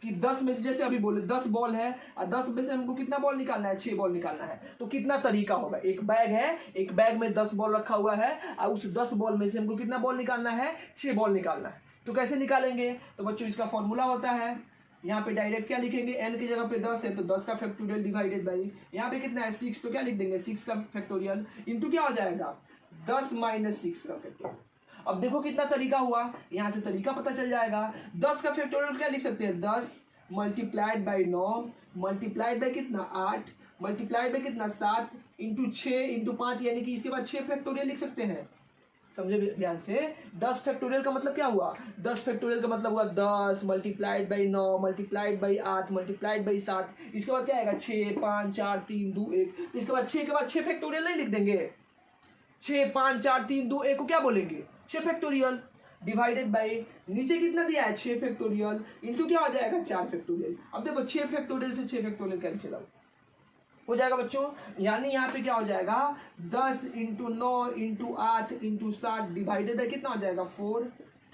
कि 10 में से, जैसे अभी बोले 10 बॉल है, और 10 में से हमको कितना बॉल निकालना है, 6 बॉल निकालना है। तो कितना तरीका होगा, एक बैग है, एक बैग में 10 बॉल रखा हुआ है, और उस 10 बॉल में से हमको कितना बॉल निकालना है, 6 बॉल निकालना है। तो कैसे निकालेंगे, तो बच्चों इसका फॉर्मूला होता है, यहाँ पे डायरेक्ट क्या लिखेंगे, n की जगह पे 10 है तो 10 का फैक्टोरियल डिवाइडेड बाई, यहाँ पे कितना है 6, तो क्या लिख देंगे 6 का फैक्टोरियल इंटू क्या हो जाएगा 10 माइनस 6 का फैक्टोरियल। अब देखो कितना तरीका हुआ, यहाँ से तरीका पता चल जाएगा। 10 का फैक्टोरियल क्या लिख सकते हैं, 10 मल्टीप्लाइड बाई 9 मल्टीप्लाइड बाई कितना 8 मल्टीप्लाइड बाई कितना 7 इंटू 6 इंटू 5, यानी कि इसके बाद 6 फैक्टोरियल लिख सकते हैं। समझे ध्यान से, 10 फैक्टोरियल का मतलब क्या हुआ, 10 फैक्टोरियल का मतलब हुआ 10 multiplied by 9 multiplied by 8 multiplied by 7, इसके बाद क्या आएगा 6 5 4 3 2 1, इसके बाद 6 के बाद 6 फैक्टोरियल नहीं लिख देंगे, 6 5 4 3 2 1 को क्या बोलेंगे 6 फैक्टोरियल डिवाइडेड बाई नीचे कितना दिया है 6 फैक्टोरियल इंटू क्या हो जाएगा 4 फैक्टोरियल। अब देखो 6 फैक्टोरियल से 6 फैक्टोरियल कैंसिल आउट हो जाएगा बच्चों, यानी यहाँ पे क्या हो जाएगा 10 into 9 into 8 into 7 divided by कितना हो जाएगा 4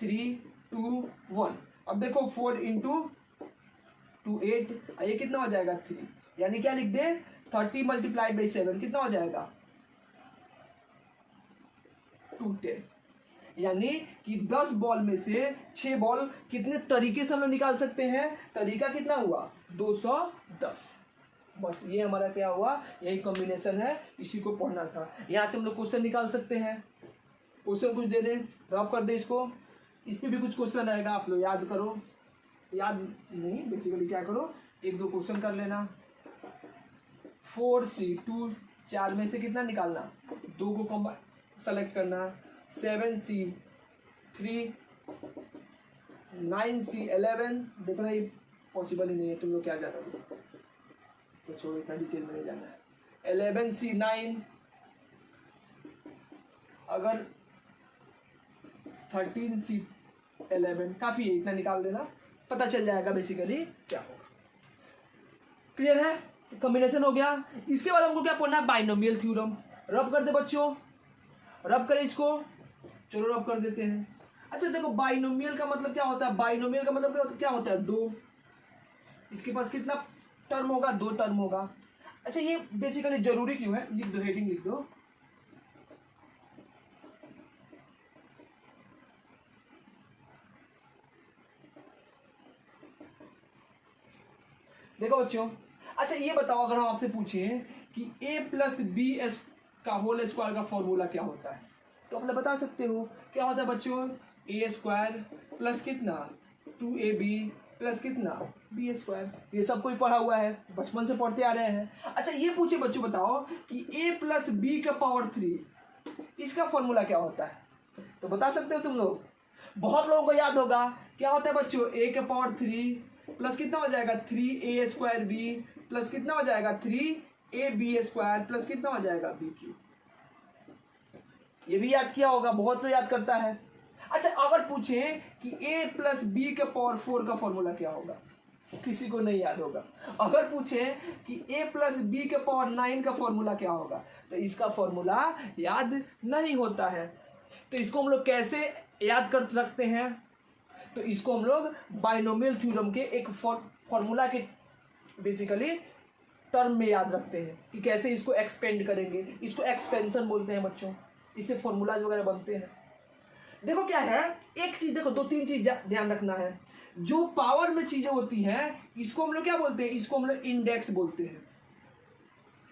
3 2 1। अब देखो 4 इंटू 2 8, ये कितना हो जाएगा 3, यानी क्या लिख दे 30 मल्टीप्लाइड बाई 7 कितना हो जाएगा 210, यानी कि 10 बॉल में से 6 बॉल कितने तरीके से हम लोग निकाल सकते हैं, तरीका कितना हुआ 210। बस ये हमारा क्या हुआ, यही कॉम्बिनेशन है, इसी को पढ़ना था। यहाँ से हम लोग क्वेश्चन निकाल सकते हैं, क्वेश्चन कुछ दे दें, रफ कर दे इसको, इस पर भी कुछ क्वेश्चन आएगा, आप लोग याद करो, याद नहीं बेसिकली क्या करो 1-2 क्वेश्चन कर लेना। 4C2 4 में से कितना निकालना 2 को सेलेक्ट करना, 7C3 9C11, देखो ना ये पॉसिबल ही नहीं है, तुम लोग क्या जान रहे हो तो छोड़ो, इतना डिटेल में नहीं जाना है। 11C9, अगर 13C11 काफ़ी है, इतना निकाल देना पता चल जाएगा बेसिकली क्या होगा। क्लियर है, कॉम्बिनेशन हो गया। इसके बाद हमको क्या पढ़ना है, बाइनोमियल थ्योरम। रब कर दे बच्चों, रब करें इसको, चलो रब कर देते हैं। अच्छा देखो बाइनोमियल का मतलब क्या होता है, बाइनोमियल का मतलब क्या होता है 2, इसके पास कितना टर्म होगा 2 टर्म होगा। अच्छा ये बेसिकली जरूरी क्यों है, लिख दो, हेडिंग लिख दो, देखो बच्चों, अच्छा ये बताओ, अगर हम आपसे पूछें कि a प्लस बी एस का होल स्क्वायर का फॉर्मूला क्या होता है, तो आप लोग बता सकते हो क्या होता है बच्चों? ए स्क्वायर प्लस कितना 2ab प्लस कितना बी स्क्वायर। ये सब कोई पढ़ा हुआ है, बचपन से पढ़ते आ रहे हैं। अच्छा ये पूछे बच्चों, बताओ कि a प्लस बी का पावर 3 इसका फॉर्मूला क्या होता है? तो बता सकते हो तुम लोग? बहुत लोगों को याद होगा क्या होता है बच्चों? a का पावर 3 प्लस कितना हो जाएगा 3a स्क्वायर बी प्लस कितना हो जाएगा 3ab स्क्वायर प्लस कितना हो जाएगा बी क्यूब। ये भी याद किया होगा, बहुत लोग याद करता है। अच्छा अगर पूछे कि a प्लस बी के पावर 4 का फॉर्मूला क्या होगा, किसी को नहीं याद होगा। अगर पूछे कि a प्लस बी के पावर 9 का फॉर्मूला क्या होगा, तो इसका फॉर्मूला याद नहीं होता है। तो इसको हम लोग कैसे याद कर रखते हैं? तो इसको हम लोग बाइनोमियल थ्योरम के एक फॉर्मूला के बेसिकली टर्म में याद रखते हैं कि कैसे इसको एक्सपेंड करेंगे। इसको एक्सपेंशन बोलते हैं बच्चों, इससे फॉर्मूलाज वगैरह बनते हैं। देखो क्या है, एक चीज देखो, दो तीन चीज ध्यान रखना है। जो पावर में चीजें होती हैं इसको हम लोग क्या बोलते हैं? इसको हम लोग इंडेक्स बोलते हैं।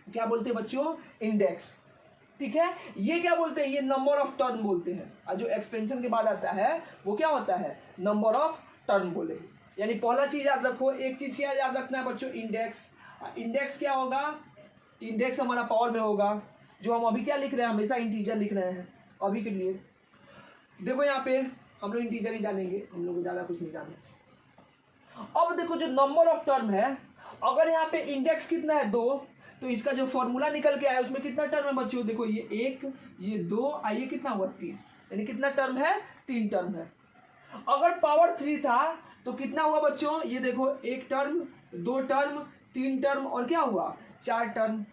क्या बोलते हैं बच्चों? इंडेक्स। ठीक है, ये क्या बोलते हैं? ये नंबर ऑफ टर्म बोलते हैं। और जो एक्सपेंशन के बाद आता है वो क्या होता है? नंबर ऑफ टर्म बोले। यानी पहला चीज याद रखो, एक चीज क्या याद रखना है बच्चों? इंडेक्स। इंडेक्स क्या होगा? इंडेक्स हमारा पावर में होगा। जो हम अभी क्या लिख रहे हैं, हमेशा इंटीजर लिख रहे हैं अभी के लिए। देखो यहाँ पे हम लोग इंटीजर ही जानेंगे, हम लोग ज़्यादा कुछ नहीं जाने। अब देखो जो नंबर ऑफ टर्म है, अगर यहाँ पे इंडेक्स कितना है 2, तो इसका जो फॉर्मूला निकल के आया उसमें कितना टर्म है बच्चों? देखो ये 1, ये 2, ये कितना हुआ 3, यानी कितना टर्म है? 3 टर्म है। अगर पावर 3 था तो कितना हुआ बच्चों? ये देखो 1 टर्म, 2 टर्म, 3 टर्म और क्या हुआ? 4 टर्म।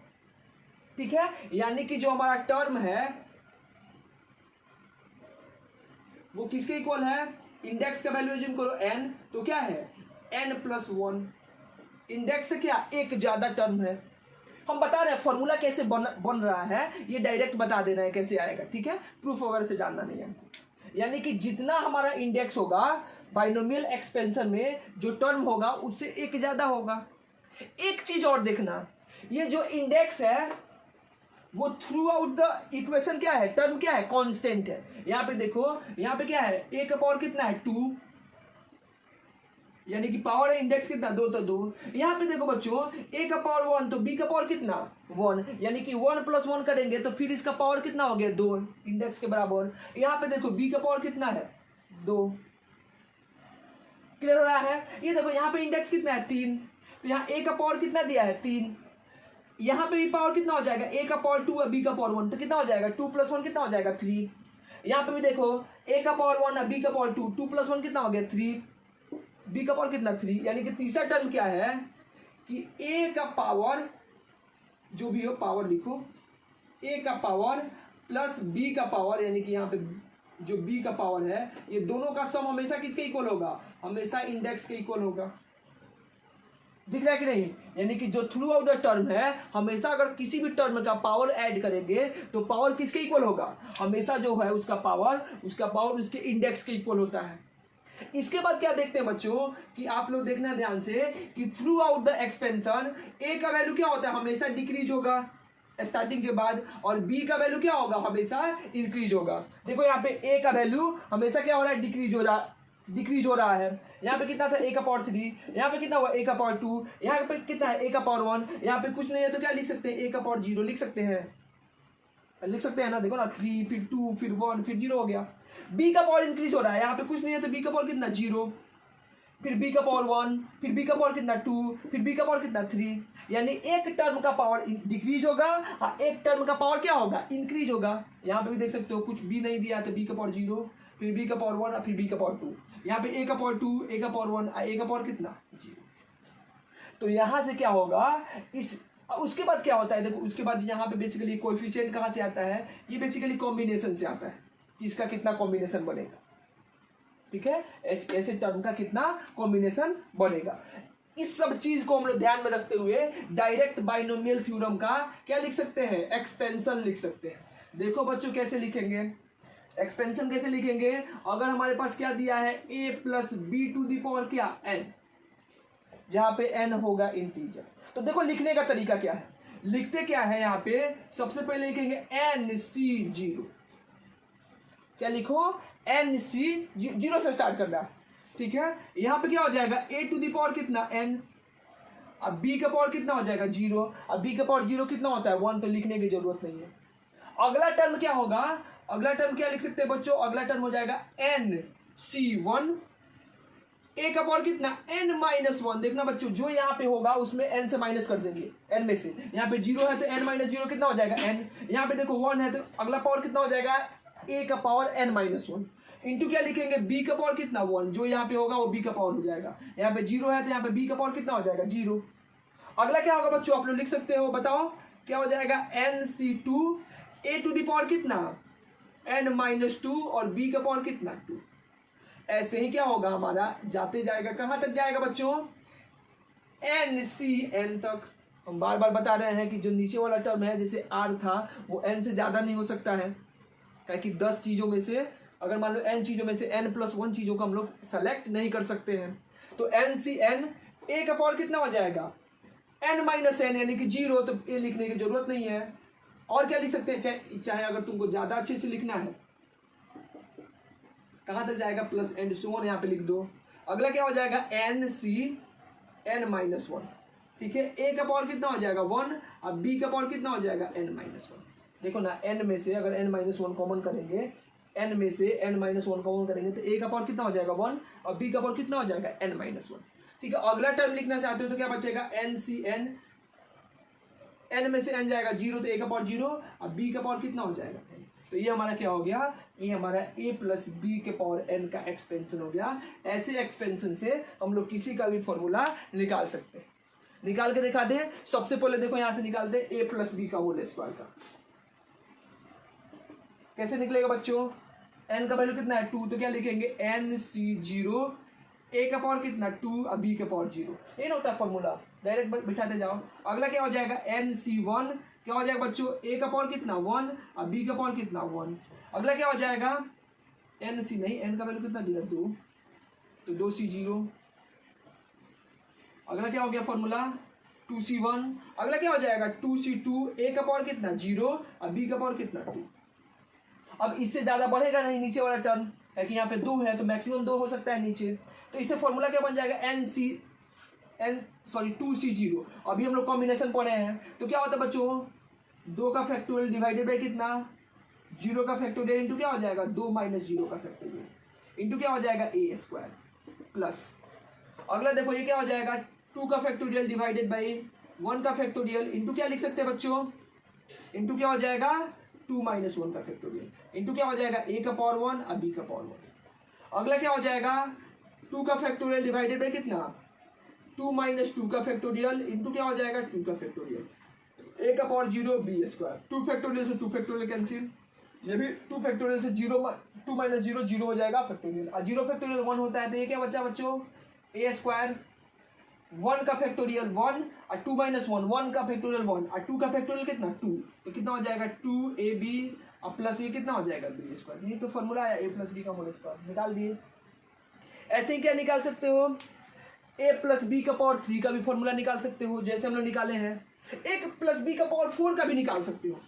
ठीक है, यानी कि जो हमारा टर्म है वो किसके इक्वल है? इंडेक्स का वैल्यू जिम करो n, तो क्या है? n plus 1। इंडेक्स से क्या? एक ज्यादा टर्म है। हम बता रहे हैं फॉर्मूला कैसे बन रहा है, ये डायरेक्ट बता दे रहे हैं कैसे आएगा। ठीक है, प्रूफ वगैरह से जानना नहीं है। यानी कि जितना हमारा इंडेक्स होगा बाइनोमियल एक्सपेंशन में, जो टर्म होगा उससे एक ज्यादा होगा। एक चीज और देखना, ये जो इंडेक्स है वो थ्रू आउट द इक्वेशन क्या है? टर्म क्या है? कांस्टेंट है। यहाँ पे देखो, यहाँ पे क्या है? a का पावर कितना है? 2, यानी कि पावर है इंडेक्स कितना? 2, तो 2। यहाँ पे देखो बच्चों, a का पावर 1 तो b का पावर कितना? 1, यानी कि 1 प्लस 1 करेंगे तो फिर इसका पावर कितना हो गया? 2, इंडेक्स के बराबर। यहाँ पे देखो b का पावर कितना है? 2। क्लियर हो रहा है? ये देखो यहाँ पे इंडेक्स कितना है? 3, तो यहाँ a का पावर कितना दिया है? 3। यहाँ पे भी पावर कितना हो जाएगा? a का पावर 2 है, b का पावर 1, तो कितना हो जाएगा? 2 प्लस 1 कितना हो जाएगा? 3। यहाँ पे भी देखो a का पावर 1 है, b का पावर 2, 2 प्लस 1 कितना हो गया? 3, b का पावर कितना? 3। यानी कि तीसरा टर्म क्या है कि a का पावर, जो भी हो पावर लिखो, a का पावर प्लस b का पावर, यानी कि यहाँ पे जो b का पावर है, ये दोनों का सम हमेशा किसके इक्वल होगा? हमेशा इंडेक्स के इक्वल होगा। दिख रहा है कि नहीं? यानी कि जो थ्रू आउट द टर्म है, हमेशा अगर किसी भी टर्म का पावर ऐड करेंगे तो पावर किसके इक्वल होगा? हमेशा जो है उसका पावर उसके इंडेक्स के इक्वल होता है। इसके बाद क्या देखते हैं बच्चों कि आप लोग देखना ध्यान से कि through out the expansion a का वैल्यू क्या होता है? हमेशा डिक्रीज होगा स्टार्टिंग के बाद, और b का वैल्यू क्या होगा? हमेशा इंक्रीज होगा। देखो यहाँ पे a का वैल्यू हमेशा क्या हो रहा है? डिक्रीज हो रहा है। यहाँ पे कितना था? a का पावर 3, यहाँ पे कितना हुआ? a का पावर 2, यहाँ पे कितना है? a का पावर 1, यहाँ पे कुछ नहीं है तो क्या लिख सकते हैं? a का पावर 0 लिख सकते हैं ना। देखो ना, 3 फिर 2 फिर 1 फिर 0 हो गया। b का पावर इंक्रीज हो रहा है, यहाँ पे कुछ नहीं है तो b का पावर कितना? 0, फिर b का पावर 1, फिर b का पावर कितना? 2, फिर b का पावर कितना? 3। यानी एक टर्म का पावर डिक्रीज होगा और एक टर्म का पावर क्या होगा? इंक्रीज होगा। यहाँ पे भी देख सकते हो कुछ b नहीं दिया तो b का पावर 0, फिर b का पावर 1 और फिर b का पावर 2। यहाँ पे a का पावर 2, a का पावर 1, a का पावर कितना? 0। तो यहाँ से क्या होगा? उसके बाद क्या होता है? देखो उसके बाद यहाँ पे बेसिकली कोएफिशिएंट कहाँ से आता है? ये बेसिकली कॉम्बिनेशन से आता है कि इसका कितना कॉम्बिनेशन बनेगा। ठीक है, ऐसे टर्म का कितना कॉम्बिनेशन बनेगा। इस सब चीज को हम लोग ध्यान में रखते हुए डायरेक्ट बाइनोमियल थ्योरम का क्या लिख सकते हैं? एक्सपेंशन लिख सकते हैं। देखो बच्चों कैसे लिखेंगे एक्सपेंशन? कैसे लिखेंगे? अगर हमारे पास क्या दिया है? a plus B to the power क्या? n। जहाँ पे n होगा इंटीजर। तो देखो लिखने का तरीका क्या है, लिखते क्या है यहाँ पे, सबसे पहले लिखेंगे NC0। क्या लिखो, NC0 से स्टार्ट करना है, ठीक है। यहाँ पे क्या हो जाएगा, a टू दी पावर कितना n, अब b का पावर कितना हो जाएगा 0, अब b का पावर 0 कितना होता है 1, तो लिखने की जरूरत नहीं है। अगला टर्म क्या होगा, अगला टर्म क्या लिख सकते हैं बच्चों, अगला टर्म हो जाएगा NC1, a का पावर कितना n-1। देखना बच्चों, जो यहाँ पे होगा उसमें n से माइनस कर देंगे, n में से। यहाँ पे 0 है तो n-0 कितना हो जाएगा n, यहाँ पे देखो 1 है तो अगला पावर कितना हो जाएगा a का पावर n-1, इंटू क्या लिखेंगे b का पावर कितना 1, जो यहाँ पे होगा वो b का पावर हो जाएगा। यहाँ पे 0 है तो यहाँ पे b का पावर कितना हो जाएगा 0। अगला क्या होगा बच्चों, आप लोग लिख सकते हो, बताओ क्या हो जाएगा, NC2, a to the power कितना n-2 और b का पावर कितना 2। ऐसे ही क्या होगा हमारा, जाते जाएगा, कहाँ तक जाएगा बच्चों, NCn तक। हम बार बार बता रहे हैं कि जो नीचे वाला टर्म है जैसे r था वो n से ज़्यादा नहीं हो सकता है, क्योंकि 10 चीज़ों में से अगर मान लो n चीज़ों में से n+1 चीज़ों को हम लोग सेलेक्ट नहीं कर सकते हैं। तो NCn, a का पावर कितना हो जाएगा n-n यानी कि 0, तो a लिखने की जरूरत नहीं है। और क्या लिख सकते हैं, चाहे अगर तुमको ज़्यादा अच्छे से लिखना है, कहाँ तक जाएगा प्लस एंड सो ऑन, यहाँ पे लिख दो। अगला क्या हो जाएगा NCn-1, ठीक है। a का पावर कितना हो जाएगा 1, अब b का पावर कितना हो जाएगा n-1। देखो ना, n में से अगर n-1 कॉमन करेंगे, n में से n-1 कॉमन करेंगे तो a का पावर कितना हो जाएगा 1 और b का पावर कितना हो जाएगा n-1, ठीक है। अगला टर्म लिखना चाहते हो तो क्या बचेगा, NCn, n में से n जाएगा 0 तो a का पावर 0 और b का पावर कितना हो जाएगा n। तो ये हमारा क्या हो गया, ये हमारा a प्लस b के पावर n का एक्सपेंशन हो गया। ऐसे एक्सपेंशन से हम लोग किसी का भी फॉर्मूला निकाल सकते हैं। निकाल के दिखा दें, सबसे पहले देखो यहाँ से निकालते हैं a प्लस बी का होल स्क्वायर का। कैसे निकलेगा बच्चों, n का वैल्यू कितना है 2, तो क्या लिखेंगे NC0, a का पावर कितना 2 और b का पावर 0। ये होता है फॉर्मूला, डायरेक्ट बिठाते जाओ। अगला क्या हो जाएगा NC1, क्या हो जाएगा बच्चों, a का पावर कितना 1 और b का पावर कितना 1। अगला क्या हो जाएगा NC, नहीं n का वैल्यू कितना दिया 2, तो 2C0। अगला क्या हो गया फॉर्मूला 2C1। अगला क्या हो जाएगा 2C2, a का पावर कितना 0 और b का पावर कितना 2। अब इससे ज़्यादा बढ़ेगा नहीं नीचे वाला टर्म, क्योंकि यहाँ पे 2 है तो मैक्सिमम 2 हो सकता है नीचे। तो इससे फॉर्मूला क्या बन जाएगा 2C0। अभी हम लोग कॉम्बिनेशन पढ़े हैं, तो क्या होता है बच्चों, 2 का फैक्टोरियल डिवाइडेड बाई कितना 0 का फैक्टोरियल इंटू क्या हो जाएगा 2 माइनस 0 का फैक्टोरियल इंटू क्या हो जाएगा a² प्लस। अगला देखो ये क्या हो जाएगा 2 का फैक्टोरियल डिवाइडेड बाई 1 का फैक्टोरियल इंटू क्या लिख सकते हैं बच्चों, इंटू क्या हो जाएगा 2 माइनस 1 का फैक्टोरियल इंटू क्या हो जाएगा a का पावर 1 और b का पावर 1। अगला क्या हो जाएगा 2 का फैक्टोरियल डिवाइडेड बाई कितना 2 माइनस 2 का फैक्टोरियल इंटू क्या हो जाएगा 2 का फैक्टोरियल, a का पावर 0 b²। 2 फैक्टोरियल से 2 फैक्टोरियल कैंसिल, ये भी 2 फैक्टोरियल से 2 माइनस 0 0 हो जाएगा फैक्टोरियल, और 0 फैक्टोरियल 1 होता है तो ये क्या बचा बच्चों a²। 1 का फैक्टोरियल 1 और 2 माइनस 1, 1 का फैक्टोरियल 1 और 2 का फैक्टोरियल कितना 2, तो कितना हो जाएगा 2ab और प्लस ये कितना हो जाएगा b²। ये तो फॉर्मूला आया a प्लस b का होल स्क्वायर, निकाल दिए। ऐसे ही क्या निकाल सकते हो, a प्लस बी का पावर 3 का भी फॉर्मूला निकाल सकते हो, जैसे हम लोग निकाले हैं। एक प्लस बी का पावर 4 का भी निकाल सकते हो,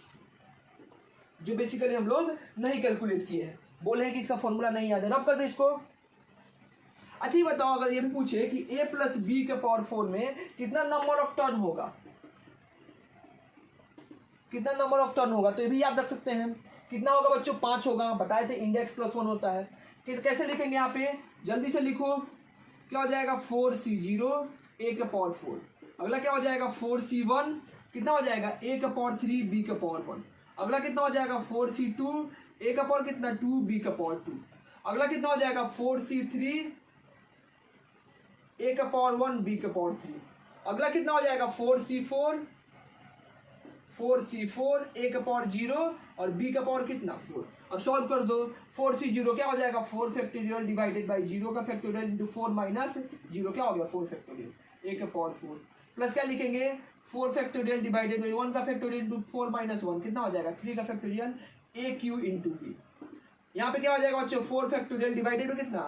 जो बेसिकली हम लोग नहीं कैलकुलेट किए हैं, बोले हैं कि इसका फॉर्मूला नहीं याद है, रब कर दे इसको। अच्छा ये बताओ, अगर ये पूछे कि a प्लस बी के पावर 4 में कितना नंबर ऑफ टर्न होगा, कितना नंबर ऑफ टर्न होगा, तो ये भी याद रख सकते हैं। कितना होगा बच्चों 5 होगा, बताए थे इंडेक्स +1 होता है। कैसे लिखेंगे यहाँ पे, जल्दी से लिखो, क्या हो जाएगा 4C0 a का पावर 4। अगला क्या हो जाएगा 4C1, कितना हो जाएगा a का पावर 3 b का पावर 1। अगला कितना हो जाएगा 4C2 a का पावर कितना 2 b का पावर 2। अगला कितना हो जाएगा 4C3 a का पावर 1 b का पावर 3। अगला कितना हो जाएगा 4C4 a का पावर 0 और b का पावर कितना 4। अब सॉल्व कर दो, 4C0 क्या हो जाएगा 4 फैक्टोरियल डिवाइडेड बाई 0 का फैक्टोरियल इंटू 4 माइनस 0 क्या हो गया 4 फैक्टोरियल a का पावर 4 प्लस क्या लिखेंगे 4 फैक्टोरियल डिवाइडेड बाई 1 का फैक्टोरियल इंटू 4 माइनस 1 कितना हो जाएगा 3 का factorial a Q into b। यहाँ पे क्या हो जाएगा बच्चों 4 फैक्टोरियल डिवाइडेड बाई कितना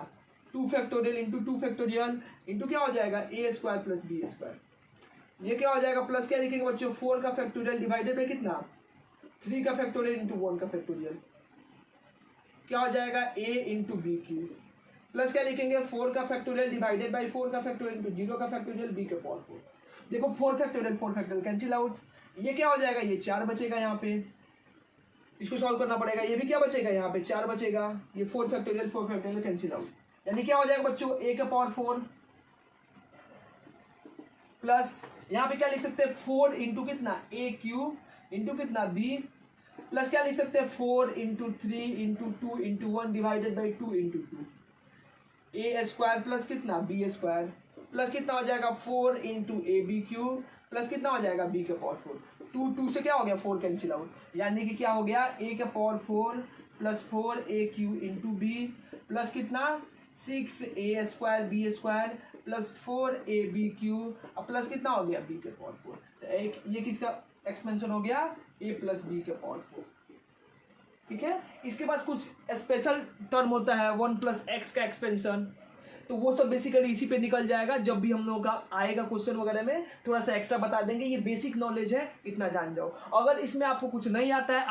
2 फैक्टोरियल इंटू 2 फैक्टोरियल इंटू क्या हो जाएगा ए स्क्वायर प्लस बी स्क्वायर। ये क्या हो जाएगा प्लस क्या लिखेंगे बच्चों 4 का फैक्टोरियल डिवाइडेड बाई कितना 3 का फैक्टोरियल इंटू 1 का फैक्टोरियल क्या हो जाएगा a into B cube plus क्या लिखेंगे 4 का फैक्टोरियल डिवाइडेड बाई 4 का फैक्टोरियल इंटू 0 का फैक्टोरियल b के पावर 4। देखो 4 फैक्टोरियल कैंसिल आउट। ये क्या हो जाएगा ये 4 बचेगा यहाँ पे इसको सॉल्व करना पड़ेगा। ये भी क्या बचेगा यहाँ पे 4 बचेगा। ये 4 फैक्टोरियल कैंसिल आउट यानी क्या हो जाएगा बच्चों a का पावर 4 प्लस यहाँ पे क्या लिख सकते हैं 4 इंटू कितना a क्यूब इंटू कितना b प्लस क्या लिख सकते हैं 4 into 3 into 2 into 1 divided by 2 into 2 A square plus कितना बी स्क्वायर प्लस कितना हो जाएगा 4 into A B cube plus कितना हो जाएगा बी के पावर 4 2 से क्या हो गया 4 कैंसिल आउट यानी कि क्या हो गया ए के power 4 plus 4 a cube into b plus कितना 6 a square b square plus 4 a B cube plus कितना हो गया बी के पावर 4। तो एक ये किसका एक्सपेंशन हो गया a प्लस बी के पावर 4। ठीक है इसके पास कुछ स्पेशल टर्म होता है 1 प्लस एक्स का एक्सपेंशन तो वो सब बेसिकली इसी पे निकल जाएगा। जब भी हम लोगों का आएगा क्वेश्चन वगैरह में थोड़ा सा एक्स्ट्रा बता देंगे। ये बेसिक नॉलेज है इतना जान जाओ। अगर इसमें आपको कुछ नहीं आता है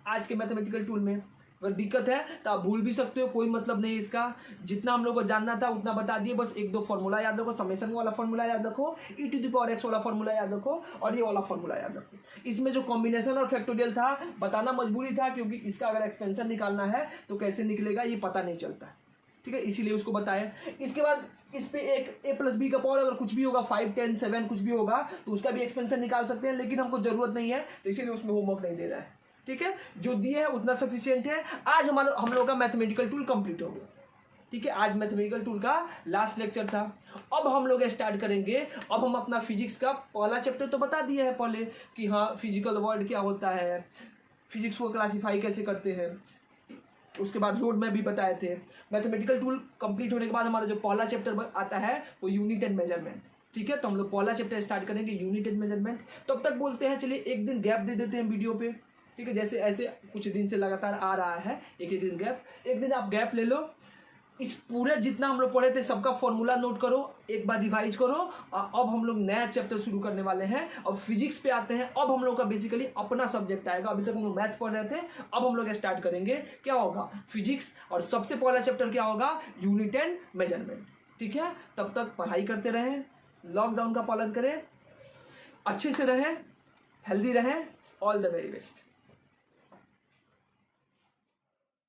आज के मैथमेटिकल टूल में अगर दिक्कत है तो आप भूल भी सकते हो कोई मतलब नहीं इसका। जितना हम लोग को जानना था उतना बता दिए। बस 1-2 फॉर्मूला याद रखो। समेशन वाला फॉर्मूला याद रखो e⁻x वाला फॉर्मूला याद रखो और ये वाला फॉर्मूला याद रखो। इसमें जो कॉम्बिनेशन और फैक्टोरियल था बताना मजबूरी था क्योंकि इसका अगर एक्सटेंशन निकालना है तो कैसे निकलेगा ये पता नहीं चलता है। ठीक है इसीलिए उसको बताया। इसके बाद इस पे एक a प्लस बी का पावर अगर कुछ भी होगा 5 10 7 कुछ भी होगा तो उसका भी एक्सपेंशन निकाल सकते हैं लेकिन हमको जरूरत नहीं है तो इसीलिए उसमें होमवर्क नहीं दे रहा है। ठीक है जो दिए है उतना सफिशियंट है। आज हम लोग का मैथमेटिकल टूल कंप्लीट हो गया। ठीक है आज मैथमेटिकल टूल का लास्ट लेक्चर था। अब हम लोग स्टार्ट करेंगे। अब हम अपना फिजिक्स का पहला चैप्टर तो बता दिया है पहले कि हाँ फिजिकल वर्ल्ड क्या होता है फिजिक्स को क्लासीफाई कैसे करते हैं। उसके बाद रोड में भी बताए थे। मैथमेटिकल टूल कंप्लीट होने के बाद हमारा जो पहला चैप्टर आता है वो यूनिट एंड मेजरमेंट। ठीक है तो हम लोग पहला चैप्टर स्टार्ट करेंगे यूनिट एंड मेजरमेंट। तब तक बोलते हैं चलिए एक दिन गैप दे देते हैं वीडियो पे। ठीक है जैसे ऐसे कुछ दिन से लगातार आ रहा है एक दिन गैप। एक दिन आप गैप ले लो। इस पूरे जितना हम लोग पढ़े थे सबका फॉर्मूला नोट करो एक बार रिवाइज करो। अब हम लोग नया चैप्टर शुरू करने वाले हैं। अब फिजिक्स पे आते हैं। अब हम लोग का बेसिकली अपना सब्जेक्ट आएगा। अभी तक हम लोग मैथ्स पढ़ रहे थे। अब हम लोग स्टार्ट करेंगे क्या होगा फिजिक्स और सबसे पहला चैप्टर क्या होगा यूनिट एंड मेजरमेंट। ठीक है तब तक पढ़ाई करते रहें लॉकडाउन का पालन करें अच्छे से रहें हेल्दी रहें ऑल द वेरी बेस्ट।